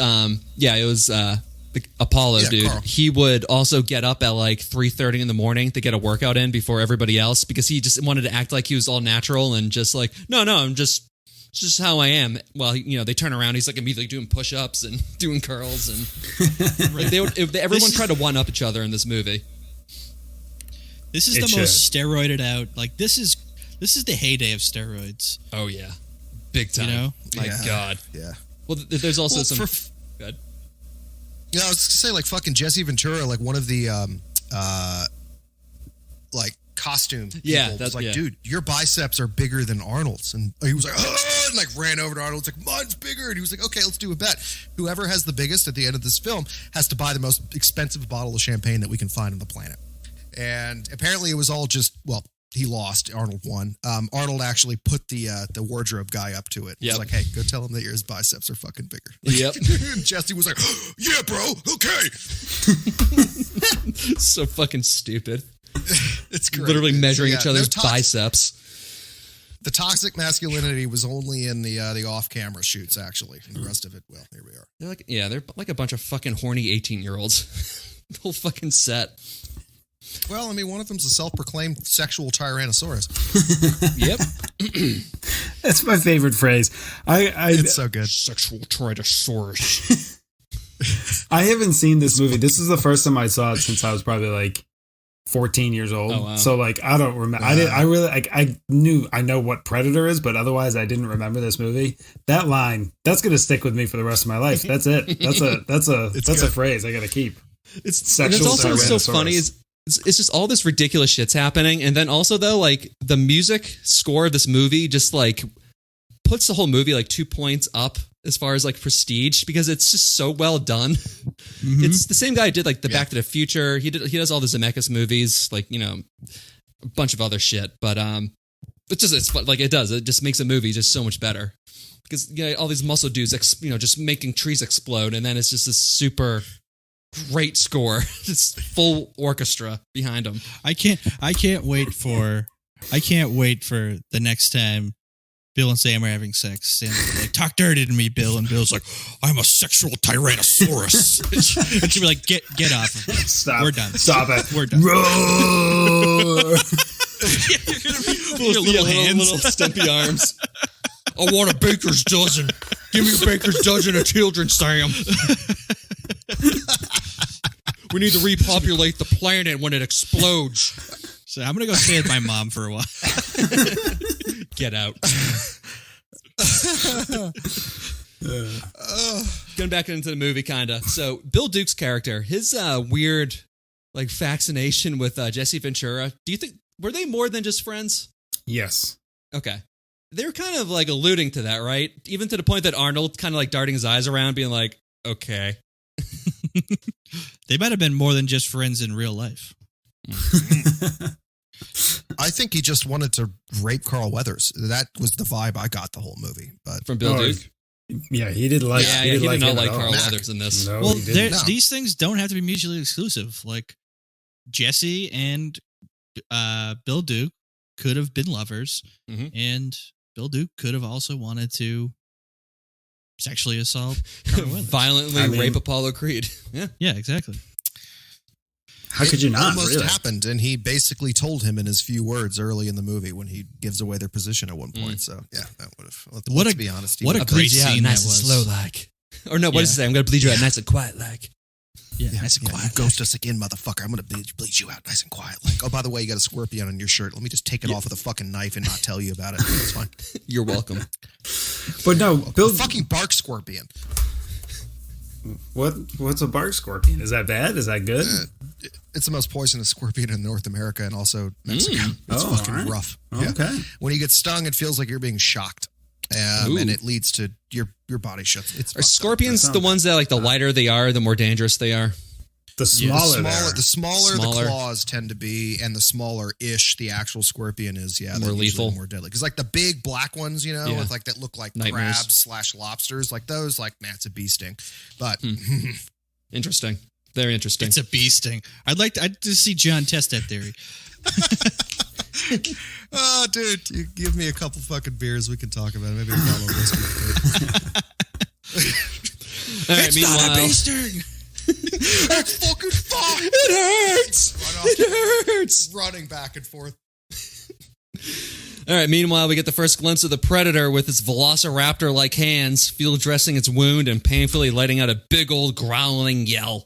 Speaker 1: Apollo,
Speaker 4: yeah,
Speaker 1: dude.
Speaker 4: Carl.
Speaker 1: He would also get up at like 3:30 in the morning to get a workout in before everybody else because he just wanted to act like he was all natural and just like, no, I'm just it's just how I am. Well, they turn around, he's like immediately doing push-ups and doing curls and like everyone tried to one up each other in this movie.
Speaker 2: This is the most steroided out. Like this is the heyday of steroids.
Speaker 1: Oh yeah, big time. My God.
Speaker 4: Yeah.
Speaker 1: Well, there's also some. Good.
Speaker 4: Yeah, I was gonna say like fucking Jesse Ventura, like one of the like costume people was like, dude, your biceps are bigger than Arnold's, and he was like, oh, and like ran over to Arnold, like mine's bigger, and he was like, okay, let's do a bet. Whoever has the biggest at the end of this film has to buy the most expensive bottle of champagne that we can find on the planet. And apparently it was all just he lost. Arnold won. Arnold actually put the wardrobe guy up to it. He was like, hey, go tell him that his biceps are fucking bigger.
Speaker 1: Yep.
Speaker 4: And Jesse was like, yeah, bro, okay.
Speaker 1: So fucking stupid.
Speaker 4: It's great.
Speaker 1: Literally measuring each other's biceps.
Speaker 4: The toxic masculinity was only in the off-camera shoots, actually. And the rest of it, well, here we are.
Speaker 1: They're like a bunch of fucking horny 18-year-olds. The whole fucking set.
Speaker 4: Well, I mean, one of them's a self-proclaimed sexual tyrannosaurus.
Speaker 1: Yep.
Speaker 3: That's my favorite phrase.
Speaker 4: It's so good.
Speaker 1: Sexual tyrannosaurus.
Speaker 3: I haven't seen this movie. This is the first time I saw it since I was probably like 14 years old.
Speaker 1: Oh, wow.
Speaker 3: So like, I don't remember. I know what Predator is, but otherwise I didn't remember this movie. That line, that's going to stick with me for the rest of my life. That's it. That's a phrase I got to keep.
Speaker 1: It's also so funny it's just all this ridiculous shit's happening, and then also though, like the music score of this movie just like puts the whole movie like 2 points up as far as like prestige because it's just so well done. Mm-hmm. It's the same guy who did like the Back to the Future. He does all the Zemeckis movies, like a bunch of other shit. But it's fun. Like it just makes a movie just so much better because all these muscle dudes just making trees explode, and then it's just this super great score, just full orchestra behind him.
Speaker 2: I can't wait for the next time Bill and Sam are having sex. Sam's like, talk dirty to me, Bill, and Bill's like, I'm a sexual tyrannosaurus. And she'll be like, get off of me.
Speaker 3: Stop.
Speaker 2: We're done.
Speaker 3: Stop it.
Speaker 2: We're done.
Speaker 3: Roar.
Speaker 2: You're gonna be your little hands,
Speaker 1: little stumpy arms. I want a baker's dozen. Give me a baker's dozen of children, Sam. We need to repopulate the planet when it explodes.
Speaker 2: So I'm going to go stay with my mom for a while.
Speaker 1: Get out. Going back into the movie, kind of. So Bill Duke's character, his weird like fascination with Jesse Ventura, do you think, were they more than just friends?
Speaker 3: Yes.
Speaker 1: Okay. They're kind of like alluding to that, right? Even to the point that Arnold kind of like darting his eyes around being like, okay.
Speaker 2: They might have been more than just friends in real life.
Speaker 4: I think he just wanted to rape Carl Weathers. That was the vibe I got the whole movie. But
Speaker 1: From Bill Duke?
Speaker 3: Yeah, he didn't like.
Speaker 1: Yeah, he did not like
Speaker 3: him at all.
Speaker 1: Carl Weathers in this.
Speaker 3: No,
Speaker 2: Well,
Speaker 3: he didn't.
Speaker 4: No.
Speaker 2: these things don't have to be mutually exclusive. Like Jesse and Bill Duke could have been lovers, and Bill Duke could have also wanted to sexually assault Carl Weathers.
Speaker 1: Violently rape Apollo Creed.
Speaker 2: Yeah, exactly.
Speaker 3: How could you not?
Speaker 4: Almost
Speaker 3: Really?
Speaker 4: happened, and he basically told him in his few words early in the movie when he gives away their position at one point. So yeah, that would have. Let's be honest.
Speaker 2: What a great scene that was.
Speaker 1: Slow like. Or no, what does it say? I'm going to bleed you out nice and quiet like.
Speaker 2: Yeah, nice and quiet.
Speaker 4: You ghost us again, motherfucker. I'm going to bleed you out nice and quiet. Like, oh, by the way, you got a scorpion on your shirt. Let me just take it off with a fucking knife and not tell you about it. That's fine.
Speaker 1: You're welcome.
Speaker 3: But no, Bill.
Speaker 4: A fucking bark scorpion.
Speaker 3: What's a bark scorpion? Is that bad? Is that good?
Speaker 4: It's the most poisonous scorpion in North America and also Mexico. It's fucking
Speaker 3: all right.
Speaker 4: rough.
Speaker 3: Okay.
Speaker 4: When you get stung, it feels like you're being shocked. And it leads to your body shuts. It's
Speaker 1: Are scorpions the ones that, like, the lighter they are, the more dangerous they are?
Speaker 3: The smaller,
Speaker 4: the smaller the claws tend to be, and the smaller-ish the actual scorpion is,
Speaker 1: more lethal,
Speaker 4: more deadly. Because like the big black ones, with like that look like
Speaker 1: nightmares.
Speaker 4: crabs / lobsters, like those, like man, it's a bee sting. But
Speaker 1: Interesting, very interesting.
Speaker 2: It's a bee sting. I'd to see John test that theory.
Speaker 4: Oh, dude, you give me a couple fucking beers, we can talk about it. Maybe a bottle of whiskey.
Speaker 1: All right,
Speaker 2: It's
Speaker 1: meanwhile,
Speaker 2: not a bee sting.
Speaker 4: It's fucking fun.
Speaker 1: It hurts. It hurts.
Speaker 4: Running back and forth.
Speaker 1: All right, meanwhile, we get the first glimpse of the Predator with its velociraptor-like hands, field dressing its wound and painfully letting out a big old growling yell.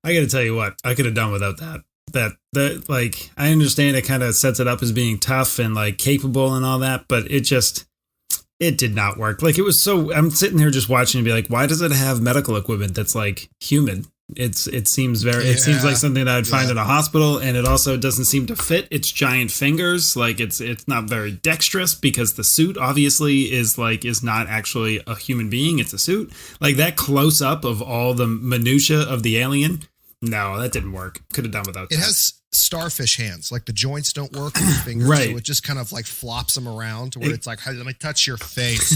Speaker 3: I got to tell you what, I could have done without that. That like, I understand it kind of sets it up as being tough and like capable and all that, but it did not work. Like, it was so, I'm sitting here just watching and be like, why does it have medical equipment that's like human? It seems like something that I'd find in a hospital, and it also doesn't seem to fit its giant fingers. Like, it's not very dexterous because the suit obviously is not actually a human being. It's a suit. Like, that close up of all the minutia of the alien. No, that didn't work. Could have done without that.
Speaker 4: It has starfish hands. Like the joints don't work with the fingers.
Speaker 3: Right.
Speaker 4: So it just kind of like flops them around to where it's like, hey, let me touch your face.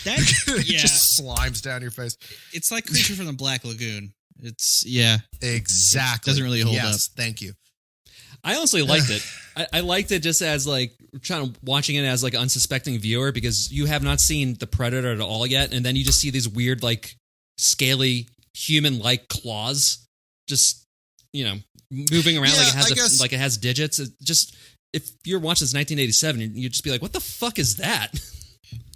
Speaker 4: It just slimes down your face.
Speaker 2: It's like Creature from the Black Lagoon.
Speaker 4: Exactly.
Speaker 2: It doesn't really hold up.
Speaker 4: Thank you.
Speaker 1: I honestly liked it. I liked it just as like watching it as like an unsuspecting viewer, because you have not seen the Predator at all yet, and then you just see these weird like scaly human-like claws just moving around like it has digits. It just, if you're watching this 1987, you'd just be like, what the fuck is that?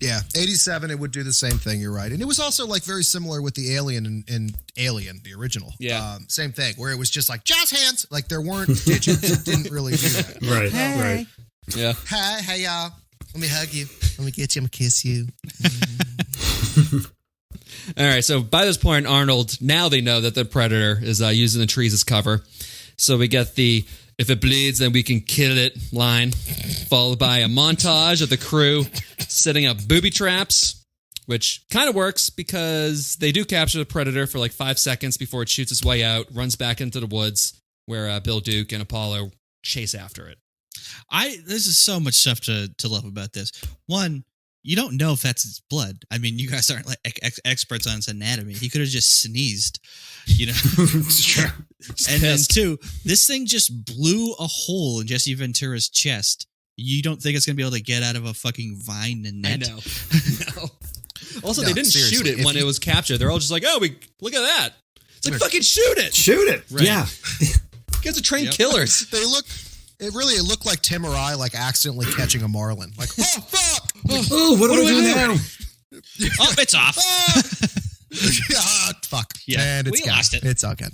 Speaker 4: Yeah, 87, it would do the same thing. You're right. And it was also like very similar with the Alien and Alien, the original.
Speaker 1: Yeah.
Speaker 4: Same thing, where it was just like, jazz hands. Like there weren't digits. It didn't really do that.
Speaker 3: Right.
Speaker 1: Yeah.
Speaker 4: Hey, y'all. Let me hug you. Let me get you. I'm going to kiss you.
Speaker 1: All right, so by this point, Arnold, now they know that the Predator is using the trees as cover. So we get the, if it bleeds, then we can kill it line, followed by a montage of the crew setting up booby traps, which kind of works because they do capture the Predator for like 5 seconds before it shoots its way out, runs back into the woods where Bill Duke and Apollo chase after it.
Speaker 2: There's just so much stuff to love about this. One, you don't know if that's its blood. I mean, you guys aren't like experts on its anatomy. He could have just sneezed,
Speaker 3: Sure.
Speaker 2: And then two, this thing just blew a hole in Jesse Ventura's chest. You don't think it's going to be able to get out of a fucking vine and net?
Speaker 1: I know. No. Also, they didn't shoot it when it was captured. They're all just like, look at that. It's like, fucking shoot it.
Speaker 3: Shoot it. Right. Yeah.
Speaker 1: You guys are trained killers.
Speaker 4: It looked like Tim or I like accidentally catching a marlin. Like, oh, fuck.
Speaker 3: Oh, what do we do now?
Speaker 2: Oh, it's off.
Speaker 4: Fuck.
Speaker 2: Yeah,
Speaker 4: and
Speaker 2: we lost it.
Speaker 4: It's all good.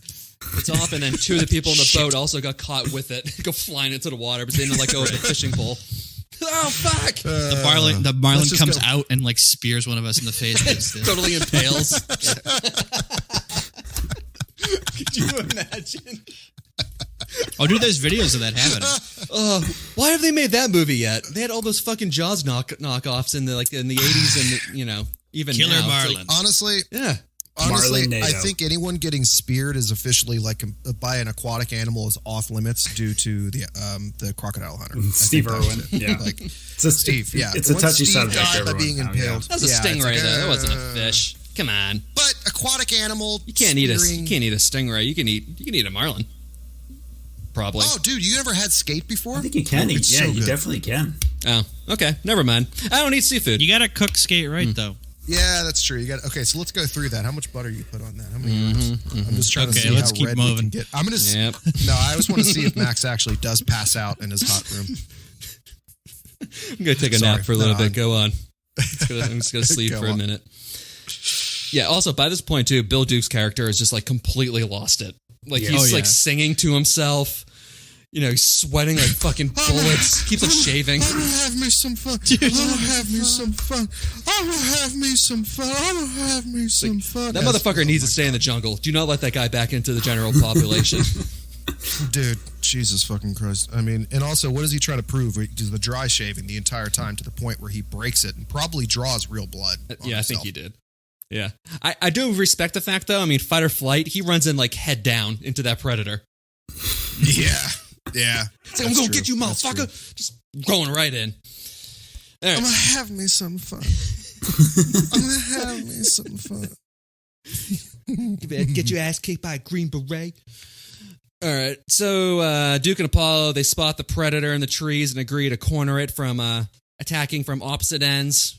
Speaker 1: It's off, and then two of the people in the boat also got caught with it. Go flying into the water, but they didn't let go of the fishing pole. Oh, fuck!
Speaker 2: The marlin comes out and like spears one of us in the face.
Speaker 1: Totally impales. Could you imagine?
Speaker 2: Oh, dude, there's videos of that happening.
Speaker 1: Why have they made that movie yet? They had all those fucking Jaws knockoffs in the 80s, and even
Speaker 2: Killer
Speaker 1: now.
Speaker 2: Marlin.
Speaker 4: Honestly,
Speaker 1: yeah.
Speaker 4: Honestly,
Speaker 3: Marlin
Speaker 4: I
Speaker 3: NATO.
Speaker 4: think anyone getting speared is officially like by an aquatic animal is off limits due to the crocodile hunter.
Speaker 3: Steve Irwin. Yeah.
Speaker 4: Like,
Speaker 3: It's a,
Speaker 4: Steve, yeah.
Speaker 3: It's a
Speaker 4: Once
Speaker 3: touchy
Speaker 4: Steve
Speaker 3: subject.
Speaker 4: died by being impaled.
Speaker 1: That was a stingray, though. That wasn't a fish. Come on.
Speaker 4: But aquatic animal.
Speaker 1: You can't eat a stingray. You can eat a marlin. Probably.
Speaker 4: Oh, dude, you ever had skate before?
Speaker 3: I think you can eat.
Speaker 4: It's
Speaker 3: Yeah,
Speaker 4: so
Speaker 3: you
Speaker 4: good.
Speaker 3: definitely can.
Speaker 1: Oh, okay. Never mind. I don't eat seafood.
Speaker 2: You got to cook skate right, though.
Speaker 4: Yeah, that's true. You got okay. So let's go through that. How much butter you put on that? How many grams? I'm just trying to see
Speaker 2: let's
Speaker 4: how
Speaker 2: keep
Speaker 4: red we
Speaker 2: moving.
Speaker 4: can get. I'm gonna.
Speaker 1: Yep.
Speaker 4: No, I just want to see if Max actually does pass out in his hot room.
Speaker 1: I'm going to take a
Speaker 4: Sorry.
Speaker 1: nap for a little
Speaker 4: No,
Speaker 1: bit. Go on. I'm just going to sleep
Speaker 4: Go
Speaker 1: for a
Speaker 4: on.
Speaker 1: minute. Yeah, also, by this point, too, Bill Duke's character is just, like, completely lost it. Like, he's, like, singing to himself. You know, he's sweating like fucking bullets. Keeps on shaving.
Speaker 4: I'm gonna have me some fun. I'm gonna have me some fun. I'm gonna have me some fun. I'm gonna have me some fun.
Speaker 1: That motherfucker needs to stay in the jungle. Do not let that guy back into the general population.
Speaker 4: Dude, Jesus fucking Christ. I mean, and also, what is he trying to prove? He does the dry shaving the entire time to the point where he breaks it and probably draws real blood.
Speaker 1: Yeah, I think he did. Yeah. I do respect the fact, though. I mean, fight or flight, he runs in like head down into that predator.
Speaker 4: Yeah. Yeah.
Speaker 1: It's like, I'm going to get you, motherfucker. Just going right in. All right.
Speaker 4: I'm going to have me some fun. I'm going to have me some fun.
Speaker 1: You better get your ass kicked by a Green Beret. All right. So Duke and Apollo, they spot the predator in the trees and agree to corner it from attacking from opposite ends.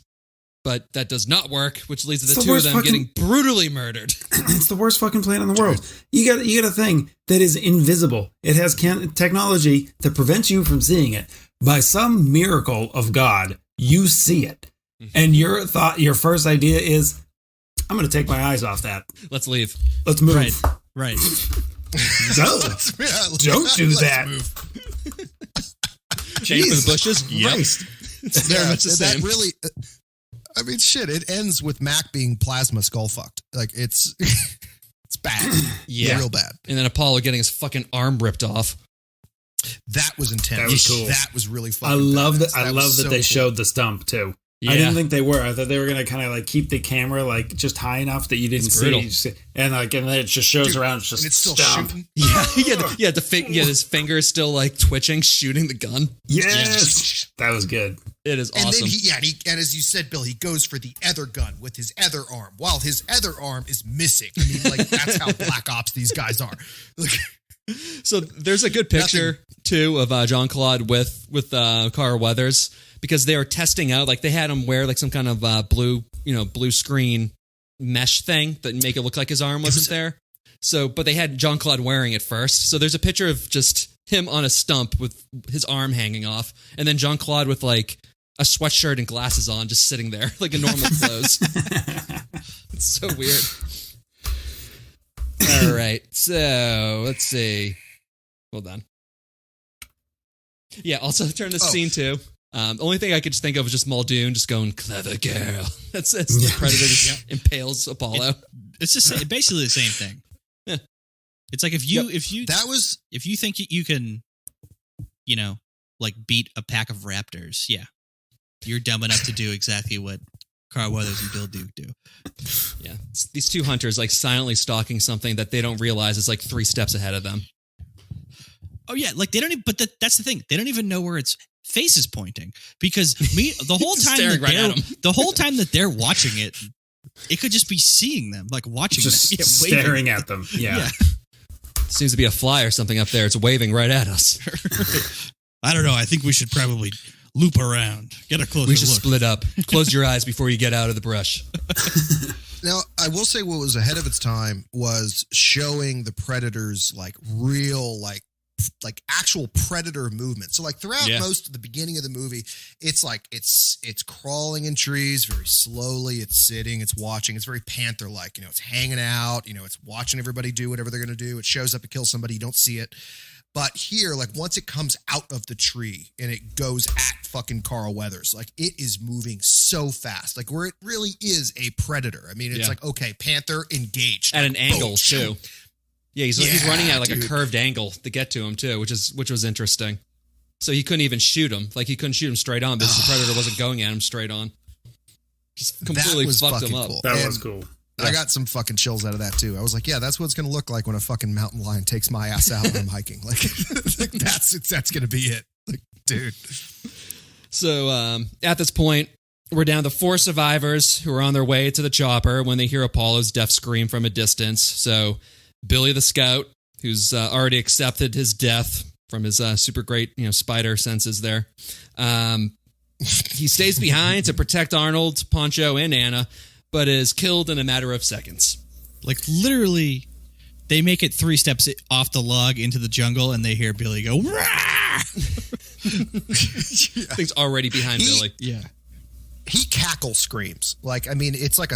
Speaker 1: But that does not work, which leads to the two of them getting brutally murdered.
Speaker 3: It's the worst fucking plan in the world. You got a thing that is invisible. It has technology that prevents you from seeing it. By some miracle of God, you see it, and your first idea is, I'm going to take my eyes off that.
Speaker 1: Let's leave.
Speaker 3: Let's move.
Speaker 2: Right.
Speaker 3: No, don't do that.
Speaker 1: Chain for the bushes.
Speaker 3: Christ.
Speaker 1: It's very much the same.
Speaker 4: That really. I mean, shit. It ends with Mac being plasma skull fucked. Like it's bad.
Speaker 1: Yeah,
Speaker 4: real bad.
Speaker 1: And then Apollo getting his fucking arm ripped off.
Speaker 4: That was intense.
Speaker 3: That was cool.
Speaker 4: That was really fucking.
Speaker 3: I love
Speaker 4: badass.
Speaker 3: that. I love that they showed the stump too.
Speaker 1: Yeah.
Speaker 3: I didn't think they were. I thought they were gonna kind of like keep the camera like just high enough that you didn't see, and then it just shows around. It's just
Speaker 4: and it's still
Speaker 3: stump.
Speaker 4: shooting.
Speaker 1: His finger is still like twitching, shooting the gun.
Speaker 3: Yes, that was good.
Speaker 1: It is
Speaker 4: And
Speaker 1: awesome.
Speaker 4: then and as you said, Bill, he goes for the other gun with his other arm, while his other arm is missing. I mean, like that's how Black Ops these guys are. Like,
Speaker 1: So there's a good picture too of John Claude with Carl Weathers, because they were testing out, like they had him wear like some kind of blue screen mesh thing that make it look like his arm wasn't there. So, but they had John Claude wearing it first. So there's a picture of just him on a stump with his arm hanging off, and then John Claude with like a sweatshirt and glasses on, just sitting there like in normal clothes. It's so weird. All right, so let's see. Hold on. Yeah, also turn the scene too. The only thing I could just think of was just Muldoon just going, "Clever girl." That's the predator just impales Apollo.
Speaker 2: It's just basically the same thing.
Speaker 1: Yeah.
Speaker 2: It's like if you think you can, like beat a pack of raptors, yeah, you're dumb enough to do exactly what Carl Weathers and Bill Duke do.
Speaker 1: Yeah, it's these two hunters like silently stalking something that they don't realize is like 3 steps ahead of them.
Speaker 2: Oh yeah, like they don't even. But that's the thing; they don't even know where its face is pointing, because the whole time
Speaker 1: Staring right at 'em.
Speaker 2: the whole time that they're watching it, it could just be seeing them, like watching
Speaker 3: Just
Speaker 2: them,
Speaker 3: staring at them. Yeah.
Speaker 1: Seems to be a fly or something up there. It's waving right at us.
Speaker 2: I don't know. I think we should probably loop around, get a closer
Speaker 1: We should
Speaker 2: look.
Speaker 1: split up. Close your eyes before you get out of the brush.
Speaker 4: now, I will say what was ahead of its time was showing the predators like real, like actual predator movement. So like throughout most of the beginning of the movie, it's like it's crawling in trees very slowly. It's sitting, it's watching. It's very panther-like. It's hanging out. It's watching everybody do whatever they're going to do. It shows up, it kills somebody. You don't see it. But here, like once it comes out of the tree and it goes at fucking Carl Weathers, like it is moving so fast, like where it really is a predator. I mean, it's like, okay, panther engaged.
Speaker 1: At
Speaker 4: like,
Speaker 1: an angle too. Yeah, he's running at like a
Speaker 4: dude.
Speaker 1: curved angle to get to him too, which was interesting. So he couldn't even shoot him. Like he couldn't shoot him straight on because the predator wasn't going at him straight on. Just completely fucked him up.
Speaker 4: Cool.
Speaker 3: That was cool.
Speaker 4: I got some fucking chills out of that too. I was like, yeah, that's what it's going to look like when a fucking mountain lion takes my ass out when I'm hiking. Like, that's going to be it. Like, dude.
Speaker 1: So at this point, we're down to 4 survivors who are on their way to the chopper when they hear Apollo's death scream from a distance. So Billy the Scout, who's already accepted his death from his super great, spider senses there. He stays behind to protect Arnold, Poncho, and Anna, but is killed in a matter of seconds.
Speaker 2: Like, literally, they make it 3 steps off the log into the jungle, and they hear Billy go, "Rah!"
Speaker 1: Thing's already behind Billy.
Speaker 2: Yeah.
Speaker 4: He cackle screams. Like, I mean, it's like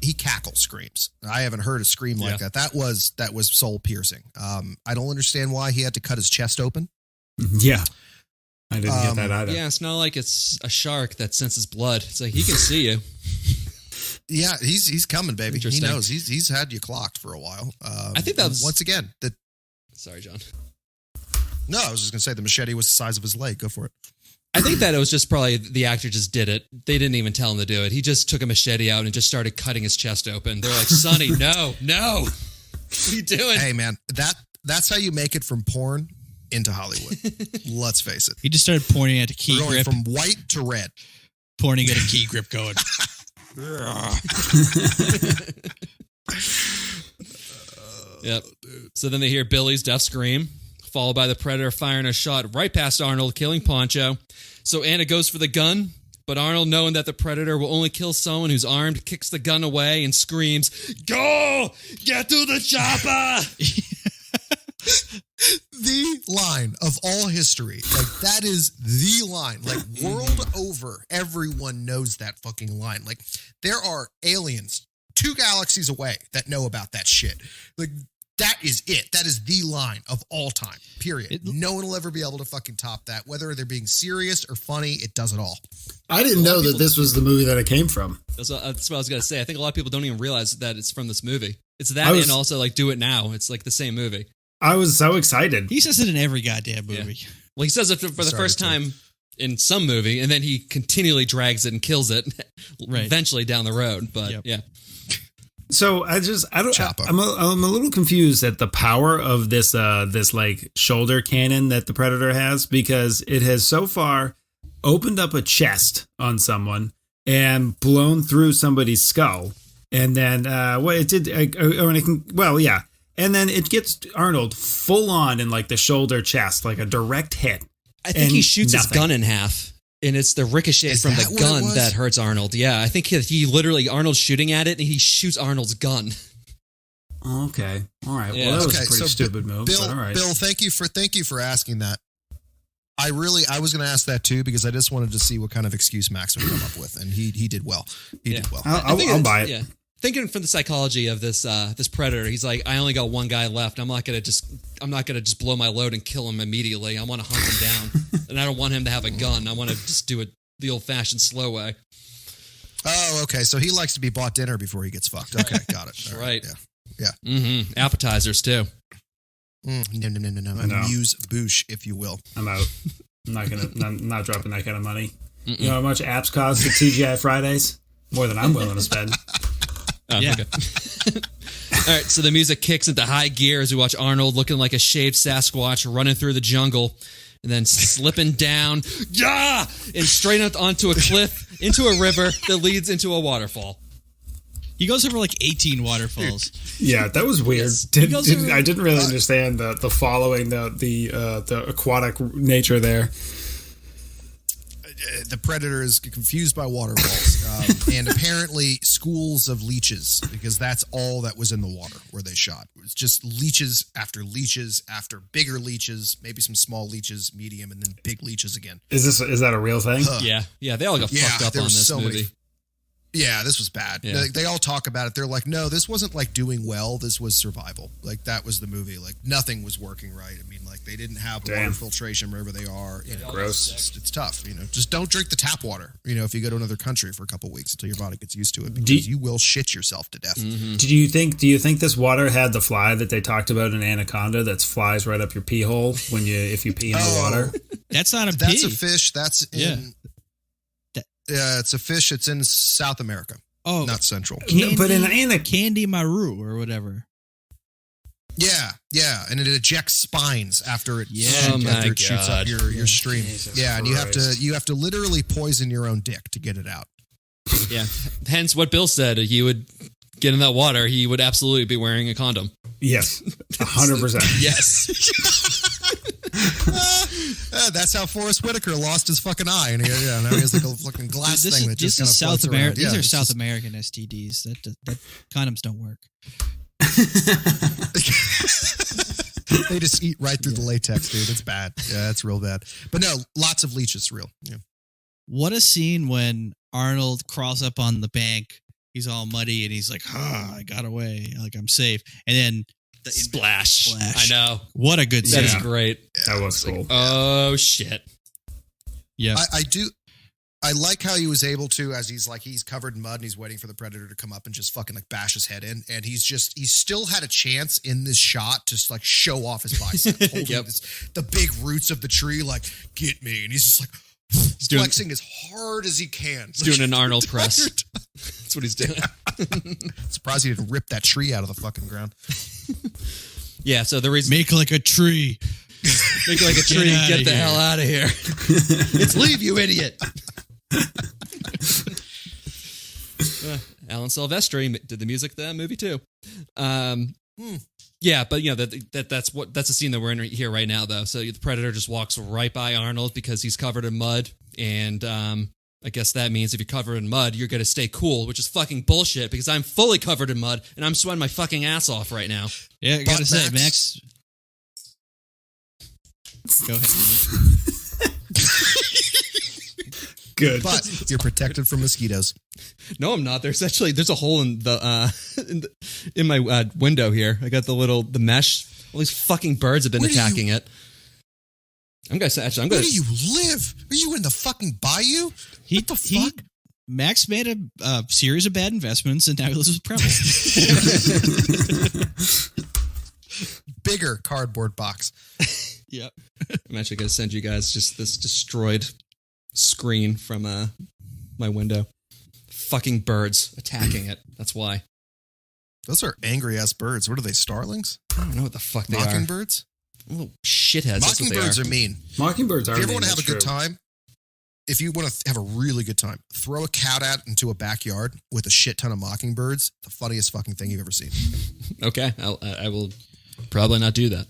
Speaker 4: he cackle screams. I haven't heard a scream like that. That was soul piercing. I don't understand why he had to cut his chest open.
Speaker 3: Yeah. I didn't get that either.
Speaker 1: Yeah, it's not like it's a shark that senses blood. It's like he can see you.
Speaker 4: Yeah, he's coming, baby. He knows. He's had you clocked for a while.
Speaker 1: I think that was
Speaker 4: once again that.
Speaker 1: Sorry, John.
Speaker 4: No, I was just gonna say the machete was the size of his leg. Go for it.
Speaker 1: I think that it was just probably the actor just did it. They didn't even tell him to do it. He just took a machete out and just started cutting his chest open. They're like, Sonny, no. What are you doing?
Speaker 4: Hey, man, that's how you make it from porn into Hollywood. Let's face it.
Speaker 2: He just started pointing at a key
Speaker 4: We're
Speaker 2: grip.
Speaker 4: going from white to red.
Speaker 2: Pointing at a key grip going.
Speaker 1: Yep. So then they hear Billy's death scream, followed by the Predator firing a shot right past Arnold, killing Poncho. So Anna goes for the gun, but Arnold, knowing that the Predator will only kill someone who's armed, kicks the gun away and screams, "Go! Get to the chopper!"
Speaker 4: The line of all history. Like, that is the line. Like, world over, everyone knows that fucking line. Like, there are aliens 2 galaxies away that know about that shit. Like, that is it. That is the line of all time, period. No one will ever be able to fucking top that. Whether they're being serious or funny, it does it all.
Speaker 3: I didn't know that this was the movie that it came from.
Speaker 1: That's what I was going to say. I think a lot of people don't even realize that it's from this movie. It's that and also, like, Do It Now. It's like the same movie.
Speaker 3: I was so excited.
Speaker 2: He says it in every goddamn movie.
Speaker 1: Yeah. Well, he says it for the first time in some movie, and then he continually drags it and kills it eventually down the road. But yeah.
Speaker 3: So I'm a little confused at the power of this like shoulder cannon that the Predator has, because it has so far opened up a chest on someone and blown through somebody's skull, and then and then it gets Arnold full on in like the shoulder chest, like a direct hit.
Speaker 1: I think he shoots his gun in half. And it's the ricochet from the gun that hurts Arnold. Yeah, I think he literally, Arnold's shooting at it, and he shoots Arnold's gun.
Speaker 3: Okay. All right.
Speaker 1: Yeah.
Speaker 3: Well, that was a pretty stupid move.
Speaker 4: Bill,
Speaker 3: but all right.
Speaker 4: Bill, thank you for asking that. I was going to ask that too, because I just wanted to see what kind of excuse Max would come up with, and he did well. He did well.
Speaker 3: I'll buy it.
Speaker 1: Yeah. Thinking from the psychology of this Predator, he's like, I only got one guy left. I'm not gonna just blow my load and kill him immediately. I want to hunt him down, and I don't want him to have a gun. I want to just do it the old-fashioned slow way.
Speaker 4: Oh, okay. So he likes to be bought dinner before he gets fucked. Okay, got it. All
Speaker 1: right.
Speaker 4: Yeah.
Speaker 1: Mm-hmm. Appetizers too.
Speaker 4: No. Amuse bouche, if you will.
Speaker 3: I'm out. I'm not dropping that kind of money. Mm-mm. You know how much apps cost at TGI Fridays? More than I'm willing to spend.
Speaker 1: Oh, yeah. Okay. All right, so the music kicks into high gear as we watch Arnold looking like a shaved Sasquatch running through the jungle and then slipping down and straight up onto a cliff into a river that leads into a waterfall.
Speaker 2: He goes over like 18 waterfalls.
Speaker 3: Yeah, that was weird.
Speaker 2: Yes.
Speaker 3: I didn't really understand the following the aquatic nature there.
Speaker 4: The Predator is confused by waterfalls and apparently schools of leeches, because that's all that was in the water where they shot. It was just leeches after bigger leeches, maybe some small leeches, medium, and then big leeches again.
Speaker 3: Is that a real thing?
Speaker 1: Yeah. They all got fucked up on this movie.
Speaker 4: Yeah, this was bad.
Speaker 1: Yeah.
Speaker 4: They all talk about it. They're like, no, this wasn't like doing well. This was survival. Like, that was the movie. Like, nothing was working right. I mean, like, they didn't have water filtration wherever they are.
Speaker 3: Gross.
Speaker 4: It's tough. Just don't drink the tap water. If you go to another country for a couple of weeks until your body gets used to it, because you will shit yourself to death.
Speaker 1: Mm-hmm.
Speaker 3: Do you think this water had the fly that they talked about in Anaconda that flies right up your pee hole if you pee in the water?
Speaker 2: That's not a
Speaker 4: That's
Speaker 2: pea.
Speaker 4: a fish. That's in. Yeah, it's a fish. It's in South America. not central.
Speaker 2: Candy,
Speaker 3: but in a
Speaker 2: Candy Maru or whatever.
Speaker 4: Yeah, and it ejects spines after it,
Speaker 1: my
Speaker 4: shoots up your stream.
Speaker 3: Jesus
Speaker 4: and
Speaker 3: Christ.
Speaker 4: you have to literally poison your own dick to get it out.
Speaker 1: Yeah. Hence what Bill said. He would get in that water. He would absolutely be wearing a condom.
Speaker 3: Yes, 100%.
Speaker 1: Yes.
Speaker 4: That's how Forrest Whitaker lost his fucking eye, and now he has like a fucking glass thing that just kind of floats around.
Speaker 2: These are South American STDs. That condoms don't work.
Speaker 4: They just eat right through the latex, dude. It's bad. Yeah, that's real bad. But no, lots of leeches, real. Yeah.
Speaker 2: What a scene when Arnold crawls up on the bank. He's all muddy and he's like, I got away. Like, I'm safe. And then the
Speaker 1: Splash. I know.
Speaker 2: What a good scene.
Speaker 1: That is great.
Speaker 3: That was cool.
Speaker 1: Oh, shit.
Speaker 2: Yeah.
Speaker 4: I like how he was able to, as he's covered in mud and he's waiting for the predator to come up and just fucking like bash his head in. And he's still had a chance in this shot to like show off his bicep, holding the big roots of the tree, like, get me. And he's just like, he's flexing as hard as he can.
Speaker 1: He's doing an Arnold press. That's what he's doing.
Speaker 4: Surprised he didn't rip that tree out of the fucking ground.
Speaker 1: Yeah, so the reason...
Speaker 2: Make like a tree.
Speaker 1: Make like a tree and get the hell out of here. It's leave, you idiot. Alan Silvestri did the music to that movie too. Yeah, but you know that's the scene that we're in here right now, though. So the predator just walks right by Arnold because he's covered in mud, and I guess that means if you're covered in mud, you're gonna stay cool, which is fucking bullshit because I'm fully covered in mud and I'm sweating my fucking ass off right now.
Speaker 2: Yeah, I gotta say, Max. Go ahead.
Speaker 3: Good.
Speaker 4: But you're protected from mosquitoes.
Speaker 1: No, I'm not. There's a hole in the in my window here. I got the mesh. All these fucking birds have been attacking it. Where do
Speaker 4: you live? Are you in the fucking bayou? What the fuck?
Speaker 2: Max made a series of bad investments, and now he lives with Preble.
Speaker 4: Bigger cardboard box.
Speaker 1: Yep. I'm actually going to send you guys just this destroyed screen from my window. Fucking birds attacking it. That's why.
Speaker 4: Those are angry ass birds. What are they? Starlings?
Speaker 1: I don't know what the fuck they are.
Speaker 4: Mockingbirds?
Speaker 1: Little shitheads.
Speaker 4: Mockingbirds are mean.
Speaker 3: Mockingbirds are mean.
Speaker 4: If you ever want to have a good time, if you want to have a really good time, throw a cat out into a backyard with a shit ton of mockingbirds. The funniest fucking thing you've ever seen.
Speaker 1: Okay. I will probably not do that.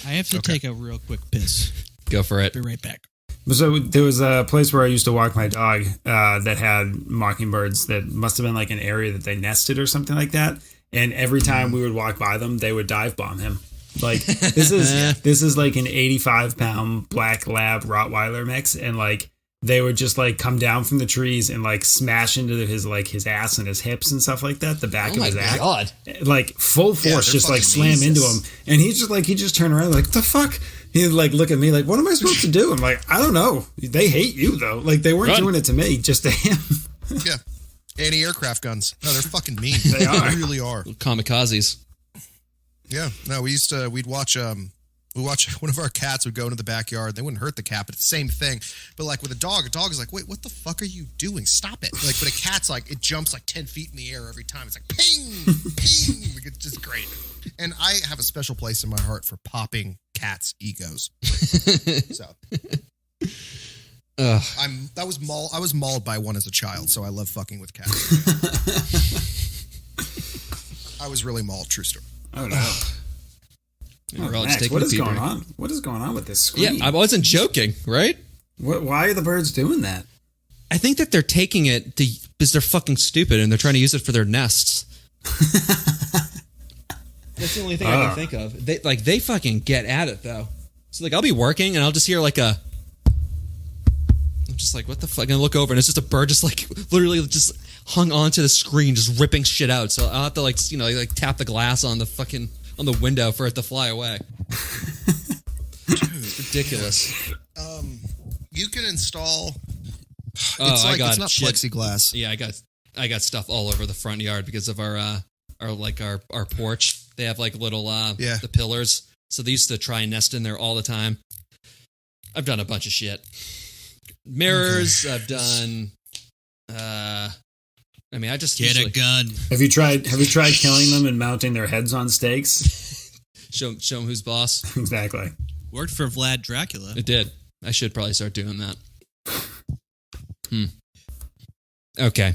Speaker 2: I have to take a real quick piss.
Speaker 1: Go for it.
Speaker 2: Be right back.
Speaker 3: So there was a place where I used to walk my dog that had mockingbirds that must have been like an area that they nested or something like that. And every time we would walk by them, they would dive bomb him. Like this is like an 85-pound black lab Rottweiler mix, and like they would just like come down from the trees and like smash into his ass and his hips and stuff like that, the back of his ass.
Speaker 1: God.
Speaker 3: Like full force, just like slam into him. And he just turned around like, what the fuck? He'd like look at me like, what am I supposed to do? I'm like, I don't know. They hate you though. Like they weren't doing it to me, just to him.
Speaker 4: Yeah. Anti-aircraft guns. No, they're fucking mean.
Speaker 3: They are.
Speaker 4: They really are.
Speaker 1: Kamikazes.
Speaker 4: Yeah. No, we'd watch one of our cats would go into the backyard. They wouldn't hurt the cat, but it's the same thing. But like with a dog is like, wait, what the fuck are you doing? Stop it. Like, but a cat's like, it jumps like 10 feet in the air every time. It's like, ping, ping. Like, it's just great. And I have a special place in my heart for popping cats' egos. So I was mauled by one as a child, so I love fucking with cats. I was really mauled, true story.
Speaker 3: Oh no.
Speaker 1: Max,
Speaker 3: what is going on? What is going on with this screen?
Speaker 1: Yeah, I wasn't joking, right?
Speaker 3: Why are the birds doing that?
Speaker 1: I think that they're taking it because they're fucking stupid and they're trying to use it for their nests. That's the only thing I can think of. They fucking get at it though. So like I'll be working and I'll just hear like I'm just like, what the fuck? And I look over and it's just a bird just like literally just hung onto the screen, just ripping shit out. So I'll have to like tap the glass on the window for it to fly away. Dude, it's ridiculous.
Speaker 4: You can install. It's
Speaker 1: it's
Speaker 4: not plexiglass.
Speaker 1: Yeah, I got stuff all over the front yard because of our porch. They have like little the pillars, so they used to try and nest in there all the time. I've done a bunch of shit. Mirrors. Okay. I've done I mean, I just
Speaker 2: get a gun.
Speaker 3: Have you tried killing them and mounting their heads on stakes?
Speaker 1: show them who's boss.
Speaker 3: Exactly.
Speaker 2: Worked for Vlad Dracula.
Speaker 1: It did. I should probably start doing that. Okay.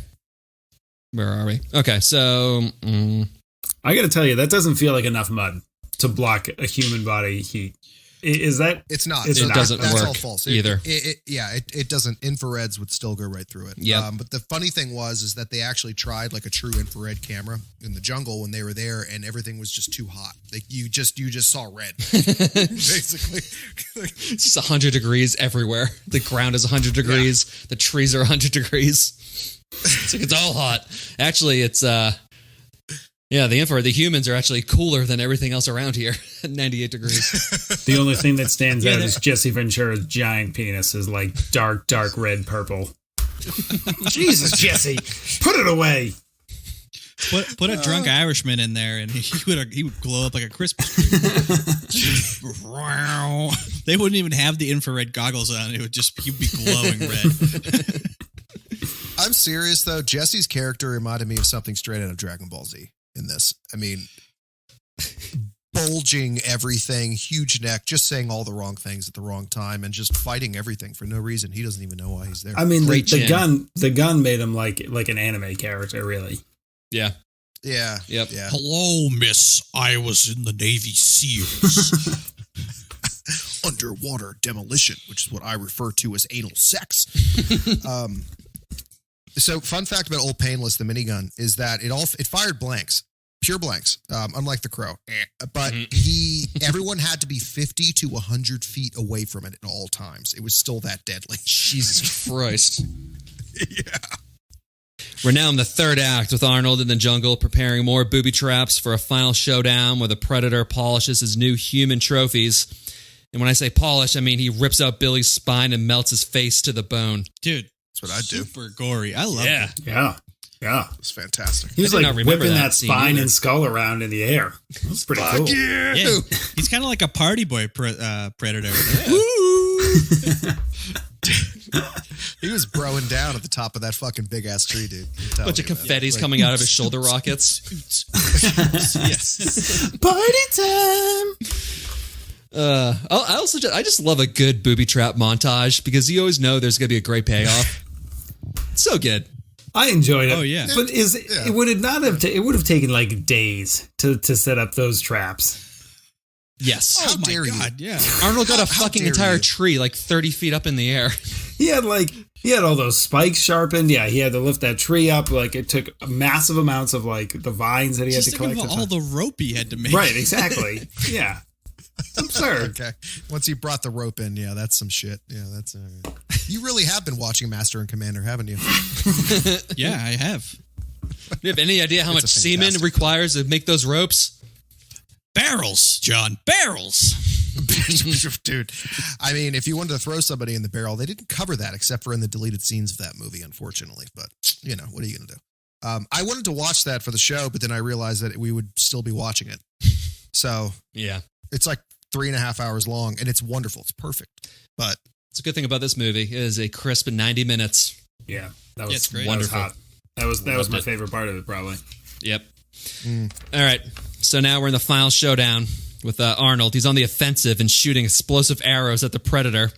Speaker 1: Where are we? Okay, so
Speaker 3: I got to tell you, that doesn't feel like enough mud to block a human body heat. Is that?
Speaker 4: It's not.
Speaker 3: It
Speaker 1: doesn't
Speaker 4: That's
Speaker 1: work
Speaker 4: all false.
Speaker 1: either.
Speaker 4: It doesn't. Infrareds would still go right through it.
Speaker 1: Yeah.
Speaker 4: But the funny thing is that they actually tried like a true infrared camera in the jungle when they were there, and everything was just too hot. Like you just saw red, basically.
Speaker 1: It's just 100 degrees everywhere. The ground is 100 degrees. Yeah. The trees are 100 degrees. It's like it's all hot. Actually, it's the humans are actually cooler than everything else around here at 98 degrees.
Speaker 3: The only thing that stands out is Jesse Ventura's giant penis is like dark red purple. Jesus, Jesse, put it away.
Speaker 2: Put a drunk Irishman in there, and he would glow up like a Christmas tree. They wouldn't even have the infrared goggles on; he'd be glowing red.
Speaker 4: I'm serious though. Jesse's character reminded me of something straight out of Dragon Ball Z in this. I mean, bulging everything, huge neck, just saying all the wrong things at the wrong time, and just fighting everything for no reason. He doesn't even know why he's there.
Speaker 3: I mean, the gun made him like an anime character, really.
Speaker 1: Yeah.
Speaker 4: Yeah.
Speaker 1: Yep.
Speaker 4: Yeah.
Speaker 2: Hello, miss. I was in the Navy SEALs.
Speaker 4: Underwater demolition, which is what I refer to as anal sex. So, fun fact about Old Painless, the minigun, is that it fired blanks, pure blanks, unlike the Crow. But everyone had to be 50 to 100 feet away from it at all times. It was still that deadly.
Speaker 1: Jesus Christ.
Speaker 4: Yeah.
Speaker 1: We're now in the third act with Arnold in the jungle preparing more booby traps for a final showdown where the Predator polishes his new human trophies. And when I say polish, I mean he rips out Billy's spine and melts his face to the bone.
Speaker 2: Dude.
Speaker 4: That's what I do.
Speaker 2: Super gory. I love it.
Speaker 3: Yeah.
Speaker 4: It's fantastic.
Speaker 3: He was like whipping that spine and skull around in the air. That's pretty cool.
Speaker 4: Yeah.
Speaker 2: He's kind of like a party boy predator.
Speaker 4: He was broing down at the top of that fucking big ass tree, dude.
Speaker 1: Bunch of confetti's coming out of his shoulder rockets.
Speaker 2: Yes.
Speaker 3: Party time.
Speaker 1: I just love a good booby trap montage because you always know there's going to be a great payoff. So good.
Speaker 3: I enjoyed it.
Speaker 2: Oh yeah.
Speaker 3: But it would it not have it would have taken like days to set up those traps.
Speaker 1: Yes.
Speaker 4: How dare you?
Speaker 2: Yeah.
Speaker 1: Arnold got a fucking entire tree like 30 feet up in the air.
Speaker 3: He had all those spikes sharpened. Yeah, he had to lift that tree up. Like it took massive amounts of like the vines that he had to collect.
Speaker 2: Think of all the rope he had to make.
Speaker 3: Right, exactly. Yeah. Absurd.
Speaker 4: Okay. Once he brought the rope in, yeah, that's some shit. Yeah, that's you really have been watching Master and Commander, haven't you?
Speaker 2: Yeah, I have.
Speaker 1: Do you have any idea how much semen requires to make those ropes?
Speaker 2: Barrels, John. Barrels.
Speaker 4: Dude, I mean, if you wanted to throw somebody in the barrel, they didn't cover that except for in the deleted scenes of that movie, unfortunately. But, what are you going to do? I wanted to watch that for the show, but then I realized that we would still be watching it. So,
Speaker 1: yeah.
Speaker 4: It's like 3.5 hours long, and it's wonderful. It's perfect. But
Speaker 1: it's a good thing about this movie. It is a crisp 90 minutes.
Speaker 3: Yeah, that was
Speaker 2: great.
Speaker 1: Wonderful.
Speaker 3: That was my favorite part of it, probably.
Speaker 1: Yep. All right. So now we're in the final showdown with Arnold. He's on the offensive and shooting explosive arrows at the Predator,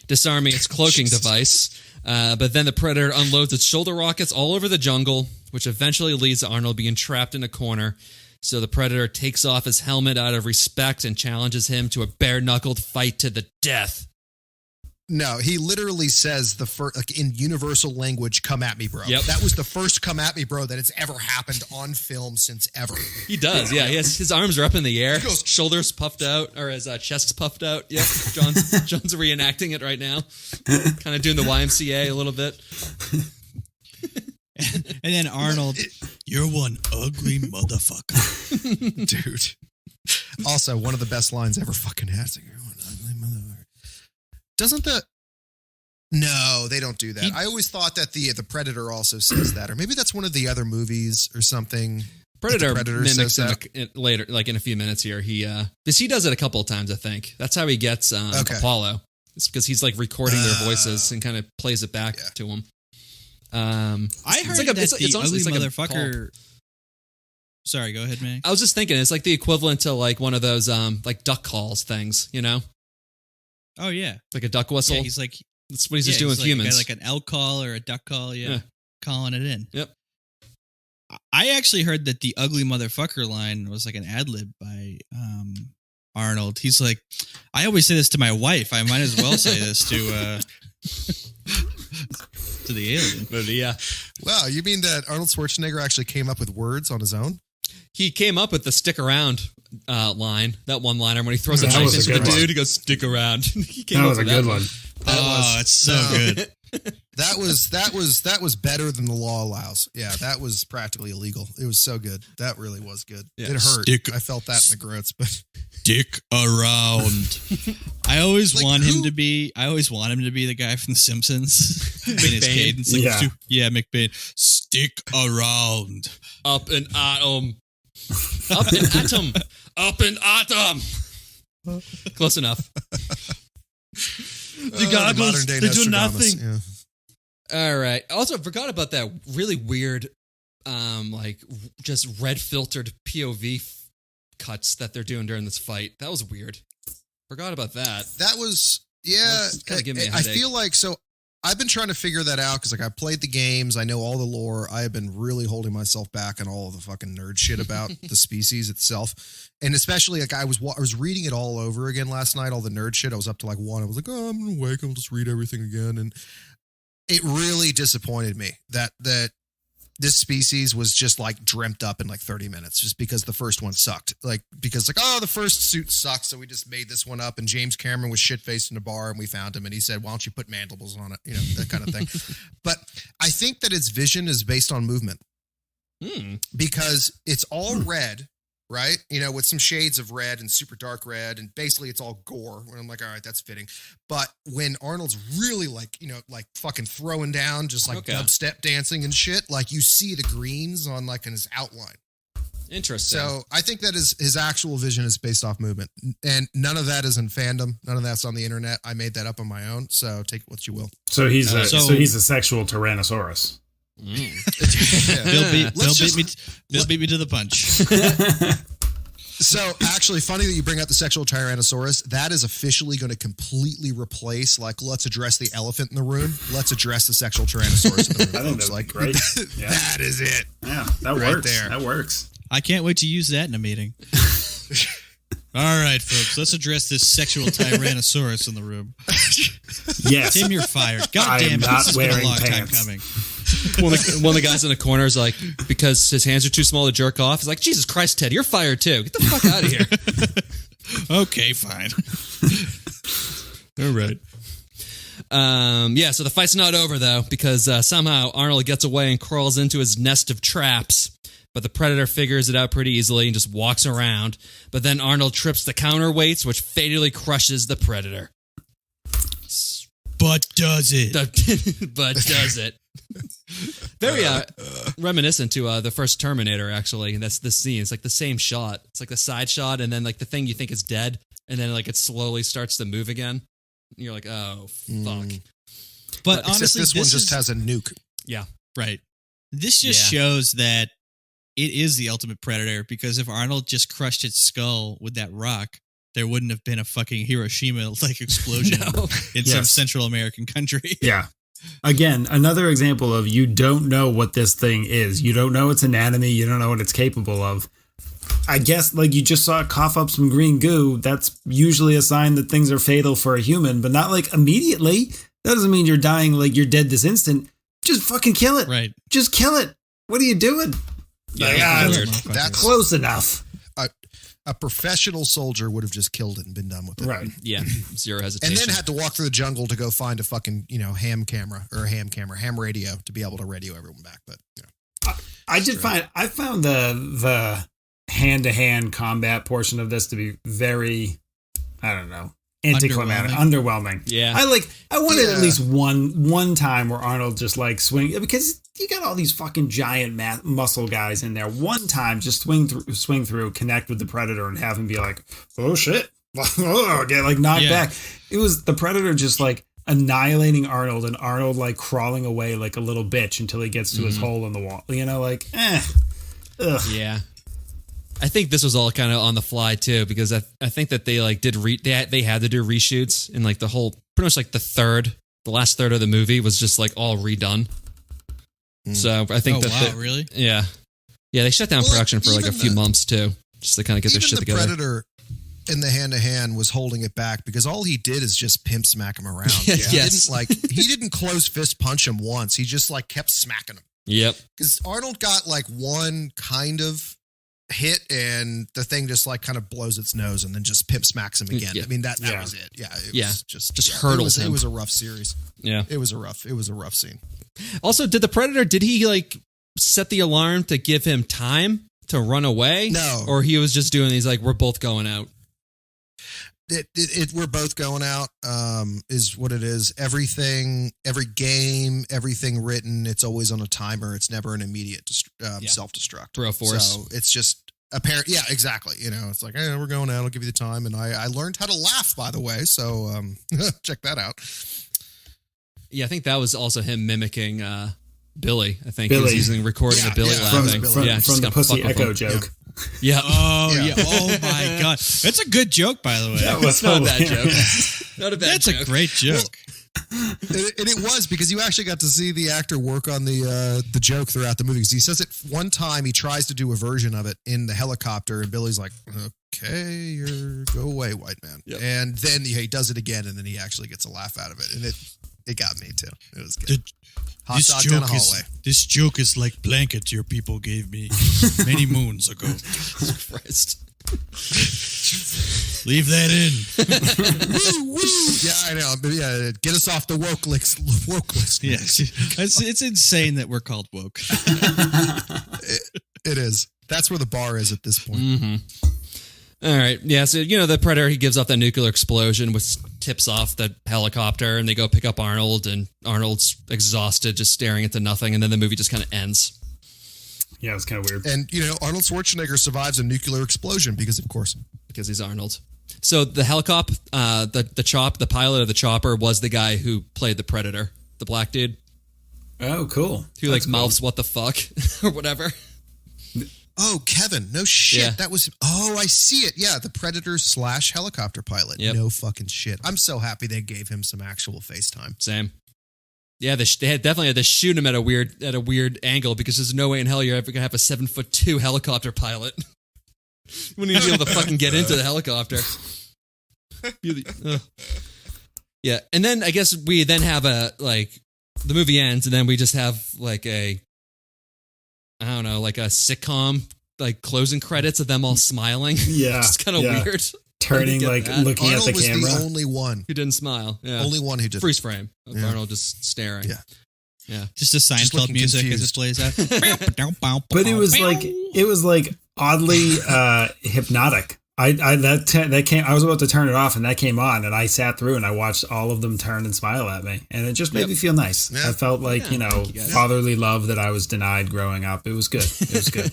Speaker 1: disarming its cloaking device. But then the Predator unloads its shoulder rockets all over the jungle, which eventually leads to Arnold being trapped in a corner. So the Predator takes off his helmet out of respect and challenges him to a bare-knuckled fight to the death.
Speaker 4: No, he literally says the first, like in universal language, "Come at me, bro."
Speaker 1: Yep.
Speaker 4: That was the first "come at me, bro" that has ever happened on film since ever.
Speaker 1: He does, yeah. His arms are up in the air, shoulders puffed out, or his chest's puffed out. Yep, John's reenacting it right now, kind of doing the YMCA a little bit.
Speaker 2: And then Arnold, you're one ugly motherfucker.
Speaker 4: Dude. Also, one of the best lines ever fucking has. You're one ugly motherfucker. Doesn't the... No, they don't do that. I always thought that the Predator also says that. Or maybe that's one of the other movies or something.
Speaker 1: Predator mimics him later, like in a few minutes here. Because he does it a couple of times, I think. That's how he gets Apollo. It's because he's like recording their voices and kind of plays it back to him.
Speaker 2: I heard
Speaker 1: like
Speaker 2: that the ugly
Speaker 1: like
Speaker 2: motherfucker. Sorry, go ahead, man.
Speaker 1: I was just thinking, it's like the equivalent to like one of those like duck calls things, you know?
Speaker 2: Oh yeah,
Speaker 1: Like a duck whistle.
Speaker 2: yeah, he's like
Speaker 1: That's what he's just doing with humans.
Speaker 2: Like an elk call or a duck call, yeah, calling it in.
Speaker 1: Yep.
Speaker 2: I actually heard that the ugly motherfucker line was like an ad lib by Arnold. He's like, I always say this to my wife. I might as well say this to the alien.
Speaker 1: But yeah.
Speaker 4: Wow, you mean that Arnold Schwarzenegger actually came up with words on his own?
Speaker 1: He came up with the stick around line, that one liner when he throws a
Speaker 3: That
Speaker 1: knife
Speaker 3: was a
Speaker 1: into the
Speaker 3: good one.
Speaker 1: dude, he goes, stick around. He came
Speaker 3: That
Speaker 1: up
Speaker 3: was a
Speaker 1: with
Speaker 3: good one.
Speaker 2: It's so good.
Speaker 4: That was better than the law allows. Yeah, that was practically illegal. It was so good. That really was good.
Speaker 1: Yeah.
Speaker 4: It hurt.
Speaker 2: Stick-
Speaker 4: I felt that in the grits, but
Speaker 2: Dick around. I always
Speaker 4: Like,
Speaker 2: want
Speaker 4: who-
Speaker 2: him to be the guy from The Simpsons. In his
Speaker 1: McBain?
Speaker 2: cadence, like,
Speaker 3: Yeah.
Speaker 2: McBain. Stick around.
Speaker 1: Up an atom. Up an atom. Up an atom. Close enough.
Speaker 2: The goggles,
Speaker 4: modern day
Speaker 2: they do
Speaker 4: Nostradamus,
Speaker 2: nothing.
Speaker 4: yeah.
Speaker 1: All right. Also, I forgot about that really weird, like just red filtered POV cuts that they're doing during this fight. That was weird. Forgot about that.
Speaker 4: That was, yeah.
Speaker 1: That's kinda giving me a
Speaker 4: I
Speaker 1: headache.
Speaker 4: feel like, so I've been trying to figure that out because, like, I played the games, I know all the lore. I have been really holding myself back on all of the fucking nerd shit about the species itself, and especially like I was reading it all over again last night. All the nerd shit. I was up to like 1. I was like, oh, I'm gonna wake. I'll just read everything again, and it really disappointed me that this species was just like dreamt up in like 30 minutes just because the first one sucked. Like, because like, oh, the first suit sucks, so we just made this one up. And James Cameron was shit-faced in a bar and we found him and he said, why don't you put mandibles on it? You know, that kind of thing. But I think that its vision is based on movement because it's all red, right? You know, with some shades of red and super dark red, and basically it's all gore. And I'm like, all right, that's fitting. But when Arnold's really like, you know, like fucking throwing down, just like dubstep dancing and shit, like you see the greens on like in his outline.
Speaker 1: Interesting.
Speaker 4: So I think that his actual vision is based off movement, and none of that is in fandom. None of that's on the internet. I made that up on my own. So take it what you will.
Speaker 3: So he's he's a sexual Tyrannosaurus.
Speaker 2: Bill beat me to the punch.
Speaker 4: So actually, funny that you bring up the sexual Tyrannosaurus. That is officially going to completely replace, like, let's address the elephant in the room. Let's address the sexual Tyrannosaurus in the room.
Speaker 3: I think
Speaker 4: folks.
Speaker 3: that's
Speaker 4: Like,
Speaker 3: great. Yeah.
Speaker 4: That is it.
Speaker 3: Yeah, that
Speaker 4: Right
Speaker 3: works.
Speaker 4: there.
Speaker 3: That works.
Speaker 2: I can't wait to use that in a meeting. All right, folks, let's address this sexual Tyrannosaurus in the room.
Speaker 3: Yes.
Speaker 2: Tim, you're fired. God
Speaker 3: I am
Speaker 2: damn it,
Speaker 3: not
Speaker 2: this has been a
Speaker 3: wearing
Speaker 2: long time
Speaker 3: pants.
Speaker 2: coming.
Speaker 1: One of the guys in the corner is like, because his hands are too small to jerk off, he's like, Jesus Christ, Ted, you're fired too. Get the fuck out of here.
Speaker 2: Okay, fine.
Speaker 1: All right. So the fight's not over, though, because somehow Arnold gets away and crawls into his nest of traps. But the Predator figures it out pretty easily and just walks around. But then Arnold trips the counterweights, which fatally crushes the Predator.
Speaker 2: But does it?
Speaker 1: But does it? Very reminiscent to the first Terminator, actually. And that's the scene. It's like the same shot. It's like the side shot, and then like the thing you think is dead, and then like it slowly starts to move again. And you're like, oh, fuck.
Speaker 2: But
Speaker 4: Except
Speaker 2: honestly,
Speaker 4: this one just has a nuke.
Speaker 1: Yeah.
Speaker 2: right. This just shows that it is the ultimate Predator, because if Arnold just crushed its skull with that rock, there wouldn't have been a fucking Hiroshima-like explosion in some Central American country.
Speaker 3: Yeah. Again, another example of you don't know what this thing is. You don't know its anatomy. You don't know what it's capable of. I guess, like, you just saw it cough up some green goo. That's usually a sign that things are fatal for a human, but not like immediately. That doesn't mean you're dying, like you're dead this instant. Just fucking kill it.
Speaker 2: Right.
Speaker 3: Just kill it. What are you doing?
Speaker 1: Yeah,
Speaker 4: That's
Speaker 3: close enough.
Speaker 4: A professional soldier would have just killed it and been done with it.
Speaker 3: Right.
Speaker 1: Yeah. Zero hesitation.
Speaker 4: And then had to walk through the jungle to go find a fucking, ham radio to be able to radio everyone back. But,
Speaker 3: I found the hand-to-hand combat portion of this to be very, I don't know, anticlimactic, underwhelming.
Speaker 1: Yeah.
Speaker 3: I wanted at least one time where Arnold just like swing, because you got all these fucking giant muscle guys in there. One time, just swing through, connect with the Predator, and have him be like, oh shit, get like knocked back. It was the Predator just like annihilating Arnold and Arnold like crawling away like a little bitch until he gets to his hole in the wall. You know, like, ugh.
Speaker 1: Yeah. I think this was all kind of on the fly too, because I think that they like they had to do reshoots, and like the whole, pretty much like the last third of the movie was just like all redone. So I think
Speaker 2: really?
Speaker 1: Yeah. Yeah, they shut down production for like a few months too, just to kind of get their shit together.
Speaker 4: Predator in the hand-to-hand was holding it back because all he did is just pimp smack him around.
Speaker 1: Yes.
Speaker 4: He didn't close fist punch him once. He just like kept smacking him.
Speaker 1: Yep.
Speaker 4: Because Arnold got like one kind of hit and the thing just like kind of blows its nose and then just pimp smacks him again.
Speaker 1: Yeah.
Speaker 4: I mean, that was it. Yeah. It was just
Speaker 1: hurdles him.
Speaker 4: It was a rough series.
Speaker 1: Yeah.
Speaker 4: It was a rough scene.
Speaker 1: Also, did the Predator, did he like set the alarm to give him time to run away?
Speaker 4: No.
Speaker 1: Or he was just doing these like, we're both going out?
Speaker 4: We're both going out, is what it is. Every game, everything written, it's always on a timer. It's never an immediate self-destruct.
Speaker 1: Bro force.
Speaker 4: So it's just apparent. Yeah, exactly. You know, it's like, hey, we're going out. I'll give you the time. And I learned how to laugh, by the way. So check that out.
Speaker 1: Yeah, I think that was also him mimicking Billy. I think he was using recording of Billy laughing.
Speaker 3: From the pussy echo joke.
Speaker 1: Yeah.
Speaker 2: Oh, yeah. Oh, my God. That's a good joke, by the way.
Speaker 3: That was
Speaker 1: not a bad joke. Not a bad joke.
Speaker 2: That's a great joke.
Speaker 4: Well, and it was because you actually got to see the actor work on the joke throughout the movie. He says it one time. He tries to do a version of it in the helicopter, and Billy's like, "Okay, go away, white man." Yep. And then he does it again, and then he actually gets a laugh out of it, and it got me too. It was good. Hot dog down a hallway.
Speaker 2: This joke is like blanket your people gave me many moons ago.
Speaker 1: Christ.
Speaker 2: Leave that in.
Speaker 4: Woo, woo. Yeah, I know. But yeah, get us off the woke list.
Speaker 2: Yes, it's insane that we're called woke.
Speaker 4: It is. That's where the bar is at this point.
Speaker 1: Mm-hmm. All right. Yeah. So, the Predator, he gives off that nuclear explosion, which tips off the helicopter, and they go pick up Arnold, and Arnold's exhausted, just staring into nothing. And then the movie just kind of ends.
Speaker 3: Yeah, it's kind of weird.
Speaker 4: And, Arnold Schwarzenegger survives a nuclear explosion because
Speaker 1: he's Arnold. So the helicopter, the pilot of the chopper was the guy who played the Predator, the black dude.
Speaker 3: Oh, cool.
Speaker 1: Who mouths "what the fuck" or whatever.
Speaker 4: Oh, Kevin. No shit.
Speaker 1: Yeah.
Speaker 4: That was... Oh, I see it. Yeah, the Predator / helicopter pilot.
Speaker 1: Yep.
Speaker 4: No fucking shit. I'm so happy they gave him some actual FaceTime.
Speaker 1: Same. Yeah, they definitely had to shoot him at a weird angle, because there's no way in hell you're ever going to have a 7'2" helicopter pilot. You wouldn't even be able to fucking get into the helicopter. Yeah, and then I guess we then have the movie ends, and then we just have a sitcom, closing credits of them all smiling.
Speaker 3: Yeah.
Speaker 1: It's kind of weird.
Speaker 3: Turning, looking
Speaker 4: Arnold
Speaker 3: at the camera.
Speaker 4: Arnold was the only one.
Speaker 1: Who didn't smile. Yeah.
Speaker 4: Only one who did.
Speaker 1: Freeze frame of Arnold just staring.
Speaker 4: Yeah.
Speaker 1: Yeah.
Speaker 2: Just the Seinfeld music as it plays out.
Speaker 3: But it was oddly hypnotic. That came. I was about to turn it off, and that came on, and I sat through and I watched all of them turn and smile at me, and it just made me feel nice.
Speaker 4: Yeah.
Speaker 3: I felt like fatherly love that I was denied growing up. It was good. It was good.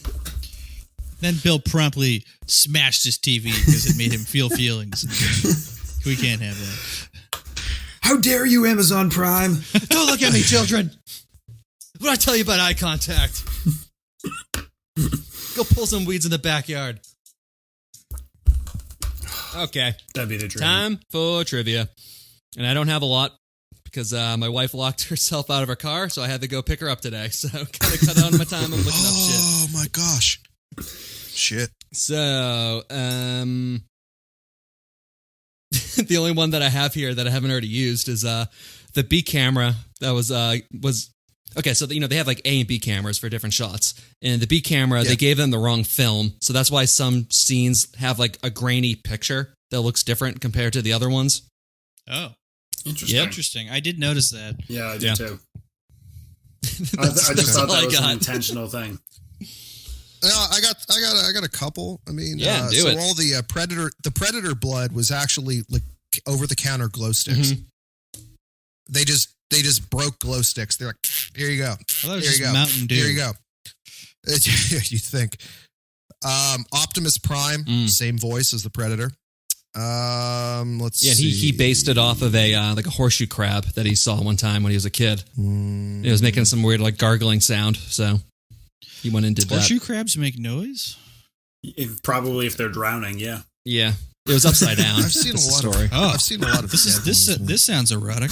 Speaker 2: Then Bill promptly smashed his TV because it made him feel feelings. We can't have that.
Speaker 3: How dare you, Amazon Prime?
Speaker 1: Don't look at me, children. What did I tell you about eye contact? Go pull some weeds in the backyard. Okay.
Speaker 3: That'd be the dream.
Speaker 1: Time for trivia. And I don't have a lot because my wife locked herself out of her car, so I had to go pick her up today. So kind of cut down my time on looking up shit.
Speaker 4: Oh my gosh. Shit.
Speaker 1: So, the only one that I have here that I haven't already used is the B camera that was okay. So they have A and B cameras for different shots, and the B camera they gave them the wrong film, so that's why some scenes have a grainy picture that looks different compared to the other ones.
Speaker 2: Oh,
Speaker 3: interesting.
Speaker 1: Yep.
Speaker 2: Interesting. I did notice that.
Speaker 3: Yeah, I did too. I just thought that was an intentional thing.
Speaker 4: I got a couple. I mean,
Speaker 1: do
Speaker 4: so
Speaker 1: it.
Speaker 4: all the Predator blood was actually over the counter glow sticks.
Speaker 1: Mm-hmm.
Speaker 4: They just broke glow sticks. They're like, here you go.
Speaker 2: Well,
Speaker 4: Here you go.
Speaker 2: Mountain Dew.
Speaker 4: Here you go. You think. Optimus Prime, same voice as the Predator. Let's see.
Speaker 1: Yeah, he based it off of a like a horseshoe crab that he saw one time when he was a kid. It was making some weird like gargling sound, so he went and did
Speaker 2: horseshoe
Speaker 1: that.
Speaker 2: crabs make noise?
Speaker 3: Probably if they're drowning, yeah.
Speaker 1: Yeah, it was upside down.
Speaker 4: I've seen a lot of. I've seen a lot of.
Speaker 2: This sounds erotic.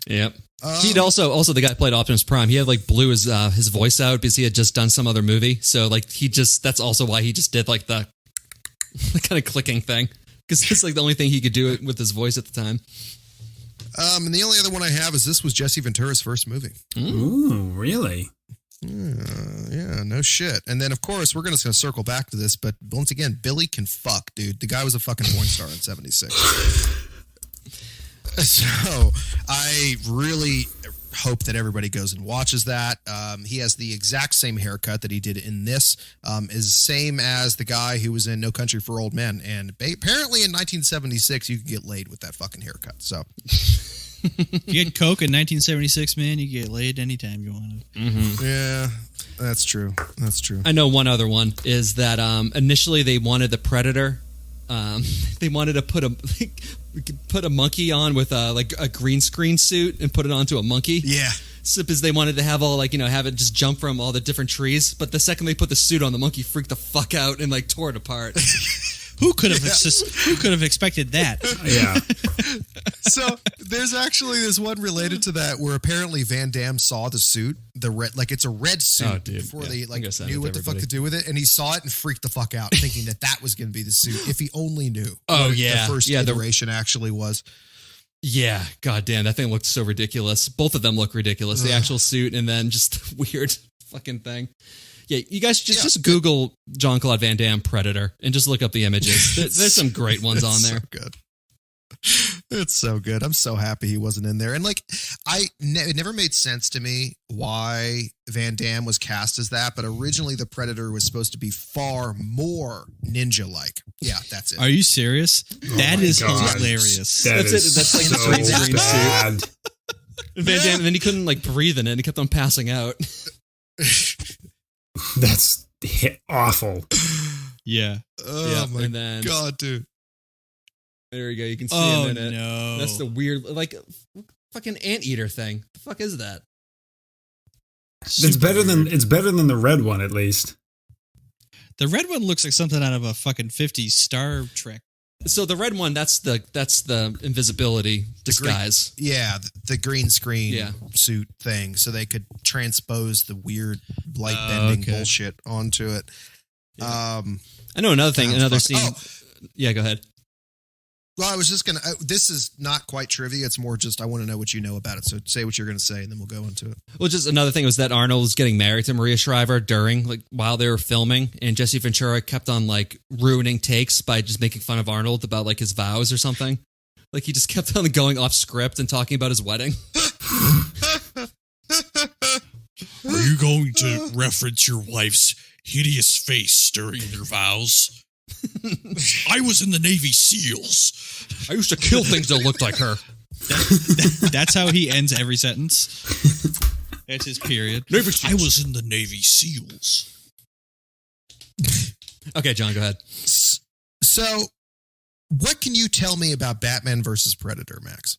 Speaker 1: Yep. He'd also the guy who played Optimus Prime. He had like blew his voice out because he had just done some other movie. So like that's also why he just did like the kind of clicking thing, because it's like the only thing he could do it with his voice at the time.
Speaker 4: And the only other one I have is this was Jesse Ventura's first movie.
Speaker 3: Ooh, really?
Speaker 4: Yeah, no shit. And then of course we're gonna circle back to this, but once again, Billy can fuck, dude. The guy was a fucking porn star in '76. So I really hope that everybody goes and watches that. He has the exact same haircut that he did in this, is same as the guy who was in No Country for Old Men. And apparently in 1976, you could get laid with that fucking haircut. So
Speaker 2: if you had coke in 1976, man, you get laid anytime you wanted.
Speaker 1: Mm-hmm.
Speaker 4: Yeah, that's true. That's true.
Speaker 1: I know one other one is that initially they wanted the Predator. They wanted to put a monkey on with like a green screen suit and put it onto a monkey.
Speaker 4: Yeah.
Speaker 1: Because they wanted to have all like, have it just jump from all the different trees. But the second they put the suit on, the monkey freaked the fuck out and like tore it apart.
Speaker 2: Who could have expected that?
Speaker 3: Yeah.
Speaker 4: So there's actually this one related to that where apparently Van Damme saw the suit, the red, like it's a red suit before they like knew what the fuck to do with it, and he saw it and freaked the fuck out, thinking that was going to be the suit. If he only knew.
Speaker 1: Oh
Speaker 4: what
Speaker 1: yeah,
Speaker 4: the first iteration actually was.
Speaker 1: Yeah, goddamn, that thing looked so ridiculous. Both of them look ridiculous. The actual suit and then just the weird fucking thing. Yeah, you guys just Google Jean-Claude Van Damme Predator and just look up the images. There's some great ones on there.
Speaker 4: So good. It's so good. I'm so happy he wasn't in there. And like, it never made sense to me why Van Damme was cast as that, but originally the Predator was supposed to be far more ninja-like. Yeah, that's it.
Speaker 2: Are you serious? That is hilarious.
Speaker 3: That's like
Speaker 1: so green
Speaker 3: bad.
Speaker 1: suit. Van Damme, and then he couldn't like breathe in it. He kept on passing out.
Speaker 3: That's awful.
Speaker 2: Yeah.
Speaker 4: Oh my
Speaker 1: and then,
Speaker 4: god, dude.
Speaker 1: There you go. You can see him in it.
Speaker 2: No.
Speaker 1: That's the weird, like, fucking anteater thing. The fuck is that?
Speaker 3: It's better than the red one, at least.
Speaker 2: The red one looks like something out of a fucking 50s Star Trek.
Speaker 1: So the red one, that's the invisibility disguise.
Speaker 4: The green screen suit thing, so they could transpose the weird light bending bullshit onto it.
Speaker 1: Yeah. I know another thing, another scene. Oh. Yeah, go ahead.
Speaker 4: Well, I was just going to, this is not quite trivia. It's more just, I want to know what you know about it. So say what you're going to say and then we'll go into it.
Speaker 1: Well, just another thing was that Arnold was getting married to Maria Shriver while they were filming, and Jesse Ventura kept on like ruining takes by just making fun of Arnold about like his vows or something. Like he just kept on going off script and talking about his wedding.
Speaker 2: Are you going to reference your wife's hideous face during your vows? I was in the Navy SEALs.
Speaker 1: I used to kill things that looked like her.
Speaker 2: That's how he ends every sentence. That's his period. I was in the Navy SEALs.
Speaker 1: Okay, John, go ahead.
Speaker 4: So, what can you tell me about Batman versus Predator, Max?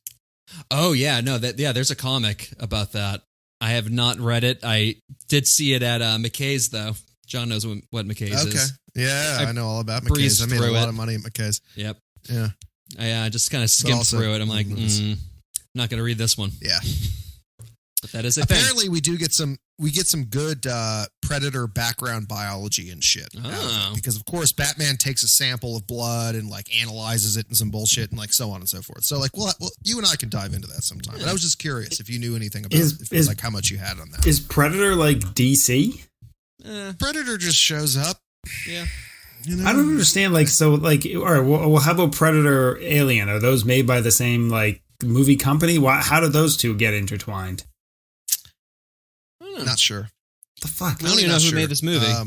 Speaker 1: Oh, yeah. No, there's a comic about that. I have not read it. I did see it at McKay's, though. John knows what McKay's is.
Speaker 4: Yeah, I know all about McKay's. I made a lot of money at McKay's.
Speaker 1: Yep.
Speaker 4: Yeah.
Speaker 1: I just kind of skimmed through it. I'm like, not going to read this one.
Speaker 4: Yeah.
Speaker 1: But that is
Speaker 4: apparently we get some good Predator background biology and shit. Because of course Batman takes a sample of blood and like analyzes it and some bullshit and like so on and so forth. So like, well, you and I can dive into that sometime. But I was just curious if you knew anything about it, like how much you had on that.
Speaker 3: Is Predator like DC?
Speaker 4: Predator just shows up.
Speaker 1: Yeah.
Speaker 3: You know? I don't understand. Like, so, like, all right. Well, how about Predator, Alien? Are those made by the same like movie company? How do those two get intertwined?
Speaker 4: Not sure.
Speaker 3: The fuck?
Speaker 1: I don't even know who made this movie. I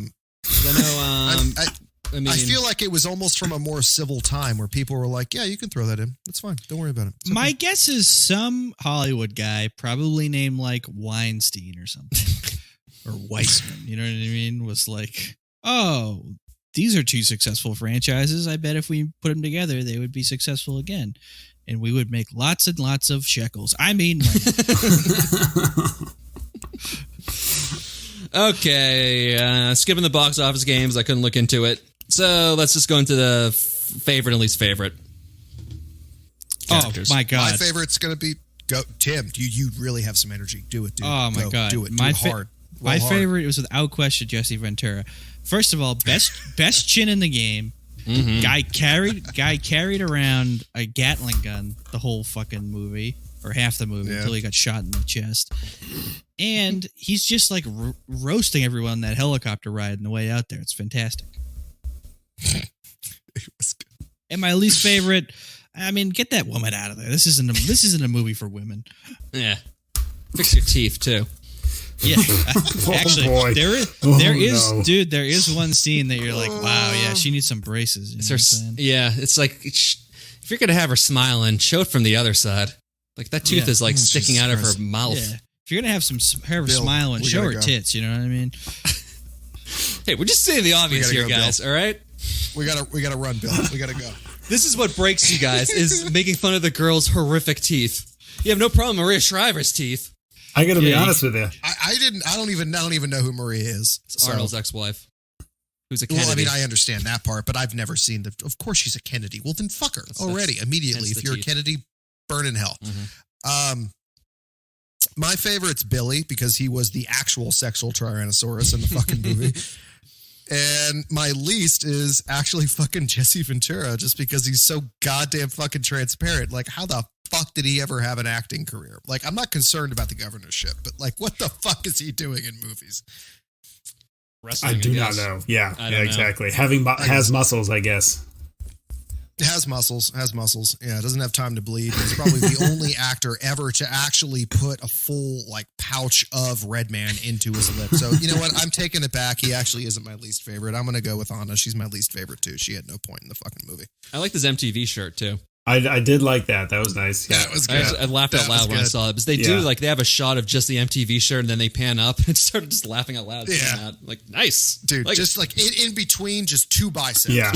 Speaker 1: know.
Speaker 4: I feel like it was almost from a more civil time where people were like, "Yeah, you can throw that in. That's fine. Don't worry about it."
Speaker 2: Okay. My guess is some Hollywood guy, probably named like Weinstein or something. Or Weissman, you know what I mean? Was like, oh, these are two successful franchises. I bet if we put them together, they would be successful again. And we would make lots and lots of shekels. I mean,
Speaker 1: okay. Skipping the box office games. I couldn't look into it. So let's just go into the favorite and least favorite characters.
Speaker 2: Oh, my God.
Speaker 4: My favorite's going to be Tim. You really have some energy. Do it, dude.
Speaker 2: Oh, my God.
Speaker 4: Do it. Do it hard.
Speaker 2: My favorite was without question Jesse Ventura. First of all, best chin in the game.
Speaker 1: Mm-hmm.
Speaker 2: Guy carried around a Gatling gun the whole fucking movie, or half the movie, until he got shot in the chest. And he's just like roasting everyone on that helicopter ride on the way out there. It's fantastic.
Speaker 4: It was good.
Speaker 2: And my least favorite, I mean, get that woman out of there. This isn't a movie for women.
Speaker 1: Yeah. Fix your teeth, too.
Speaker 2: Yeah, actually,
Speaker 3: boy.
Speaker 2: there is one scene that you're like, wow, yeah, she needs some braces. You know what I'm saying?
Speaker 1: Yeah, it's like, if you're going to have her smiling, show it from the other side. Like, that tooth is, like, sticking out of her mouth.
Speaker 2: Yeah. If you're going to have her smiling, show her tits, you know what I mean?
Speaker 1: Hey, we're just saying the obvious here, guys, all right?
Speaker 4: We gotta run, Bill. We gotta go.
Speaker 1: This is what breaks you guys, is making fun of the girl's horrific teeth. You have no problem with Maria Shriver's teeth.
Speaker 3: I got to be honest with you.
Speaker 4: I don't even know who Maria is.
Speaker 1: It's Arnold's ex-wife, who's a Kennedy.
Speaker 4: Well, I mean, I understand that part, but I've never seen of course she's a Kennedy. Well, then fuck her immediately. If you're a Kennedy, burn in hell. Mm-hmm. My favorite's Billy because he was the actual sexual Tyrannosaurus in the fucking movie. And my least is actually fucking Jesse Ventura just because he's so goddamn fucking transparent. Like, how the fuck did he ever have an acting career? Like, I'm not concerned about the governorship, but like, what the fuck is he doing in movies?
Speaker 1: Wrestling,
Speaker 3: I do not know. Yeah, exactly. Has muscles, I guess.
Speaker 4: Has muscles. Yeah, doesn't have time to bleed. He's probably the only actor ever to actually put a full like pouch of Red Man into his lip. So you know what? I'm taking it back. He actually isn't my least favorite. I'm going to go with Anna. She's my least favorite too. She had no point in the fucking movie.
Speaker 1: I like this MTV shirt too.
Speaker 3: I did like that. That was nice.
Speaker 4: Yeah, that was good.
Speaker 1: I laughed out loud when I saw it because they do like they have a shot of just the MTV shirt and then they pan up and started just laughing out loud.
Speaker 4: Yeah,
Speaker 1: like nice,
Speaker 4: dude.
Speaker 1: Like,
Speaker 4: just like in between, just two biceps.
Speaker 3: Yeah.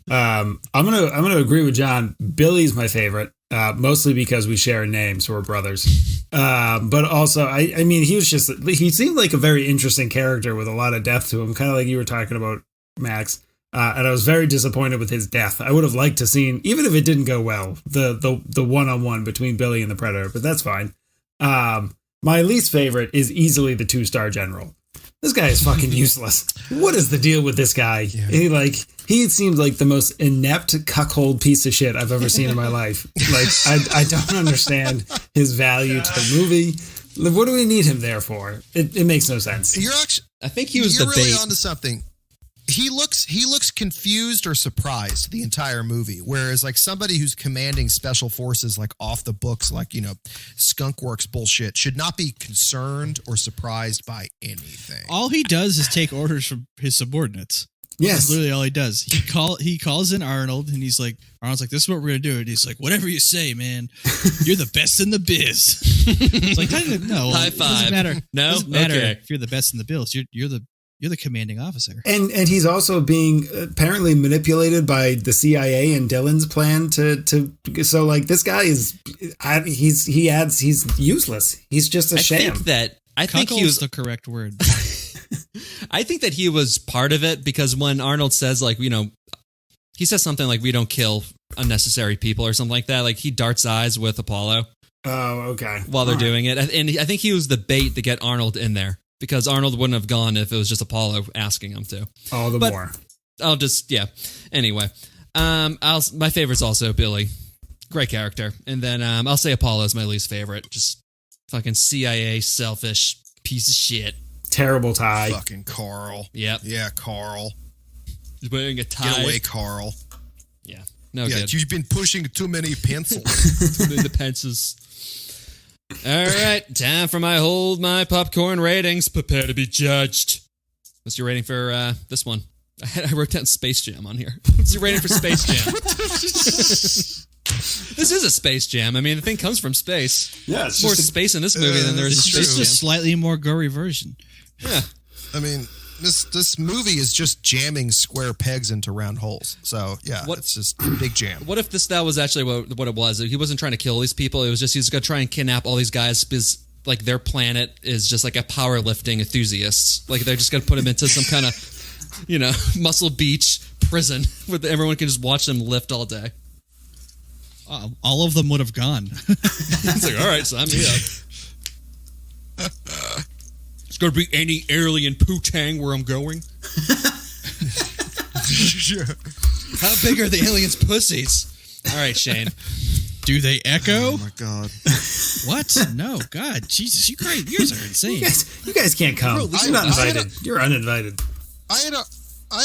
Speaker 3: I'm gonna agree with John. Billy's my favorite, mostly because we share a name, so we're brothers. But also, I mean, he seemed like a very interesting character with a lot of depth to him, kind of like you were talking about, Max. And I was very disappointed with his death. I would have liked to seen, even if it didn't go well, the one-on-one between Billy and the Predator, but that's fine. My least favorite is easily the 2-star general. This guy is fucking useless. What is the deal with this guy? Yeah. He seems like the most inept cuckold piece of shit I've ever seen in my life. Like, I don't understand his value to the movie. Like, what do we need him there for? It makes no sense.
Speaker 1: I think he was the bait.
Speaker 4: You're really onto something. He looks confused or surprised the entire movie, whereas like somebody who's commanding special forces like off the books, like, you know, skunk works bullshit, should not be concerned or surprised by anything.
Speaker 2: All he does is take orders from his subordinates.
Speaker 3: Yes,
Speaker 2: that's literally all he does. He calls in Arnold and Arnold's like, this is what we're gonna do. And he's like, whatever you say, man. You're the best in the biz. It's like, no,
Speaker 1: high five.
Speaker 2: It doesn't matter if you're the best in the biz. You're the commanding officer. And
Speaker 3: he's also being apparently manipulated by the CIA and Dylan's plan so like this guy he's useless. He's just a sham.
Speaker 2: I think he was the correct word.
Speaker 1: I think that he was part of it because when Arnold says like, you know, he says something like we don't kill unnecessary people or something like that. Like he darts eyes with Apollo.
Speaker 3: Oh, okay.
Speaker 1: While they're doing it. And I think he was the bait to get Arnold in there. Because Arnold wouldn't have gone if it was just Apollo asking him to.
Speaker 3: All the more.
Speaker 1: I'll just, yeah. Anyway, my favorite's also Billy. Great character. And then I'll say Apollo's my least favorite. Just fucking CIA selfish piece of shit.
Speaker 3: Terrible tie.
Speaker 4: Fucking Carl.
Speaker 1: Yep.
Speaker 4: Yeah, Carl.
Speaker 1: He's wearing a tie.
Speaker 4: Get away, Carl.
Speaker 1: Yeah. No good.
Speaker 4: You've been pushing too many pencils.
Speaker 1: Too many pencils. All right, time for my hold my popcorn ratings. Prepare to be judged. What's your rating for this one? I wrote down Space Jam on here. What's your rating for Space Jam? This is a Space Jam. I mean, the thing comes from space.
Speaker 3: Yeah, it's
Speaker 1: more space in this movie than there is in Space Jam.
Speaker 2: It's just a slightly more gory version.
Speaker 1: Yeah.
Speaker 4: I mean, this movie is just jamming square pegs into round holes. So yeah, it's just a big jam.
Speaker 1: What if that was actually what it was? He wasn't trying to kill these people. It was just he was going to try and kidnap all these guys because like their planet is just like a powerlifting enthusiasts. Like they're just going to put them into some kind of Muscle Beach prison where everyone can just watch them lift all day.
Speaker 2: All of them would have gone.
Speaker 1: It's like, all right, sign me up. It's going to be any alien poo-tang where I'm going. How big are the aliens' pussies? All right, Shane.
Speaker 2: Do they echo?
Speaker 4: Oh my God.
Speaker 2: What? No, God, Jesus, you guys are insane.
Speaker 3: You guys can't come. You're not invited. You're uninvited.
Speaker 4: I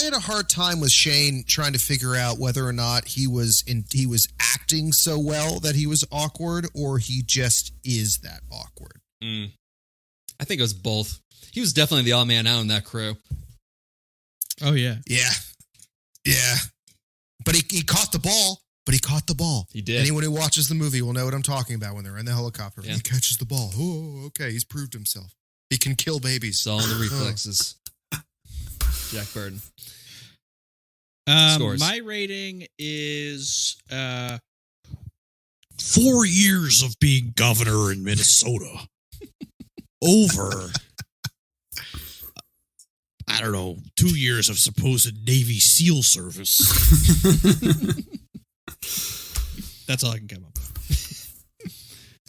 Speaker 4: had a hard time with Shane trying to figure out whether or not he was acting so well that he was awkward, or he just is that awkward.
Speaker 1: I think it was both. He was definitely the odd man out in that crew.
Speaker 2: Oh yeah,
Speaker 4: yeah. But he caught the ball. He did. Anyone who watches the movie will know what I'm talking about when they're in the helicopter. Yeah. He catches the ball. Oh, okay. He's proved himself. He can kill babies.
Speaker 1: It's all in the reflexes. Jack Burton.
Speaker 2: Scores. My rating is 4 years of being governor in Minnesota over, I don't know, 2 years of supposed Navy SEAL service. That's all I can come up with.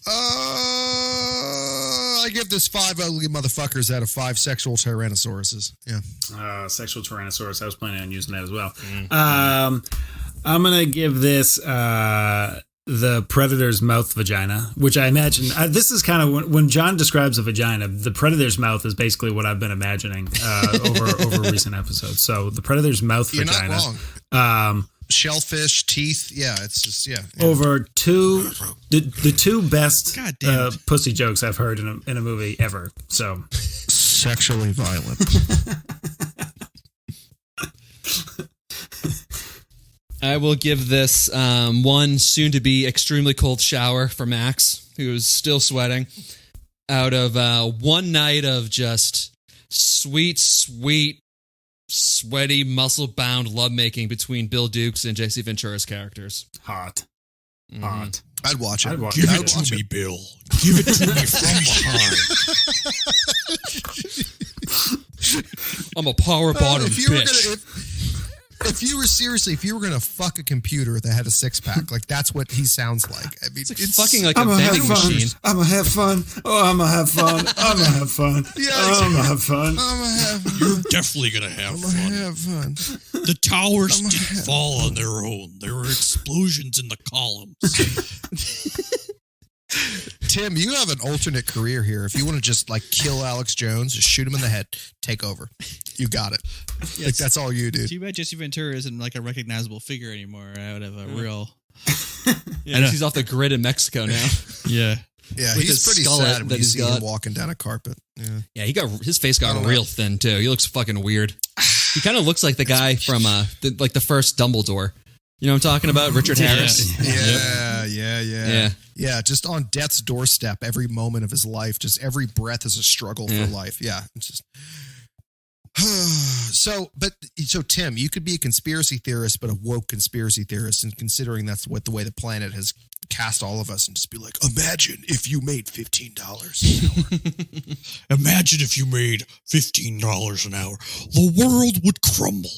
Speaker 4: I give this 5 ugly motherfuckers out of 5 sexual tyrannosauruses. Yeah.
Speaker 3: Sexual tyrannosaurus. I was planning on using that as well. I'm going to give this the predator's mouth vagina, which I imagine this is kind of when John describes a vagina, the predator's mouth is basically what I've been imagining over recent episodes. So the predator's mouth vagina.
Speaker 4: You're not wrong. Shellfish, teeth. Yeah, it's just, yeah.
Speaker 3: Over the two best pussy jokes I've heard in a movie ever. So
Speaker 4: sexually violent.
Speaker 1: I will give this one soon-to-be extremely cold shower for Max, who is still sweating, out of one night of just sweet, sweaty, muscle-bound lovemaking between Bill Dukes and Jesse Ventura's characters.
Speaker 3: Hot.
Speaker 4: I'd watch it.
Speaker 2: Give it to me, Bill. Give it to me from behind.
Speaker 1: I'm a power-bottom bitch.
Speaker 4: If you were gonna fuck a computer that had a 6-pack, like that's what he sounds like. I mean,
Speaker 1: it's fucking like a vending machine.
Speaker 3: I'm gonna have fun. Oh, I'm gonna have fun. I'm gonna have fun.
Speaker 4: Yeah,
Speaker 3: I'm gonna have fun.
Speaker 2: You're definitely gonna have fun. The towers didn't fall on their own. There were explosions in the columns.
Speaker 4: Tim, you have an alternate career here. If you want to just like kill Alex Jones, just shoot him in the head, take over. You got it. Yes. Like that's all you do.
Speaker 2: Too bad Jesse Ventura isn't like a recognizable figure anymore out of a real.
Speaker 1: He's off the grid in Mexico now.
Speaker 2: Yeah,
Speaker 4: he's pretty sad when you see him walking down a carpet.
Speaker 1: Yeah, his face got real thin too. He looks fucking weird. He kind of looks like the guy from the first Dumbledore. You know what I'm talking about? Richard Harris.
Speaker 4: Yeah, just on death's doorstep every moment of his life. Just every breath is a struggle for life. Yeah, it's just... So Tim, you could be a conspiracy theorist, but a woke conspiracy theorist, and considering that's the way the planet has cast all of us, and just be like, imagine if you made $15 an hour.
Speaker 2: Imagine if you made $15 an hour. The world would crumble.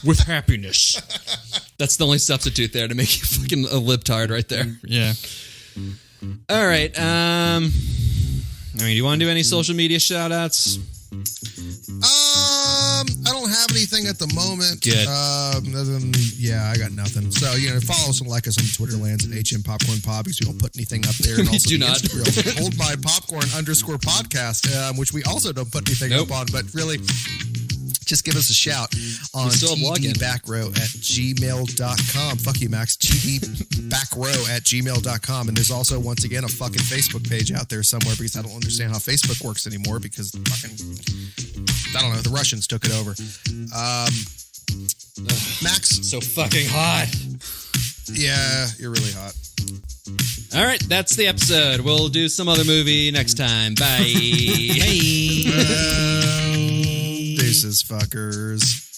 Speaker 1: With happiness. That's the only substitute there to make you fucking a libtard right there.
Speaker 2: Yeah.
Speaker 1: All right. Do you want to do any social media shout-outs?
Speaker 4: I don't have anything at the moment.
Speaker 1: Good.
Speaker 4: I got nothing. So, follow us and like us on Twitter lands at HM Popcorn Pod, because we don't put anything up there. And also
Speaker 1: do not.
Speaker 4: Instagram, Hold My Popcorn _podcast, which we also don't put anything up on, but really... just give us a shout on tdbackrow at gmail.com. Fuck you, Max. tdbackrow at gmail.com. And there's also, once again, a fucking Facebook page out there somewhere, because I don't understand how Facebook works anymore, because I don't know, the Russians took it over. Max?
Speaker 1: So fucking hot.
Speaker 4: Yeah, you're really hot.
Speaker 1: All right, that's the episode. We'll do some other movie next time. Bye.
Speaker 2: Bye.
Speaker 4: Deuces, fuckers.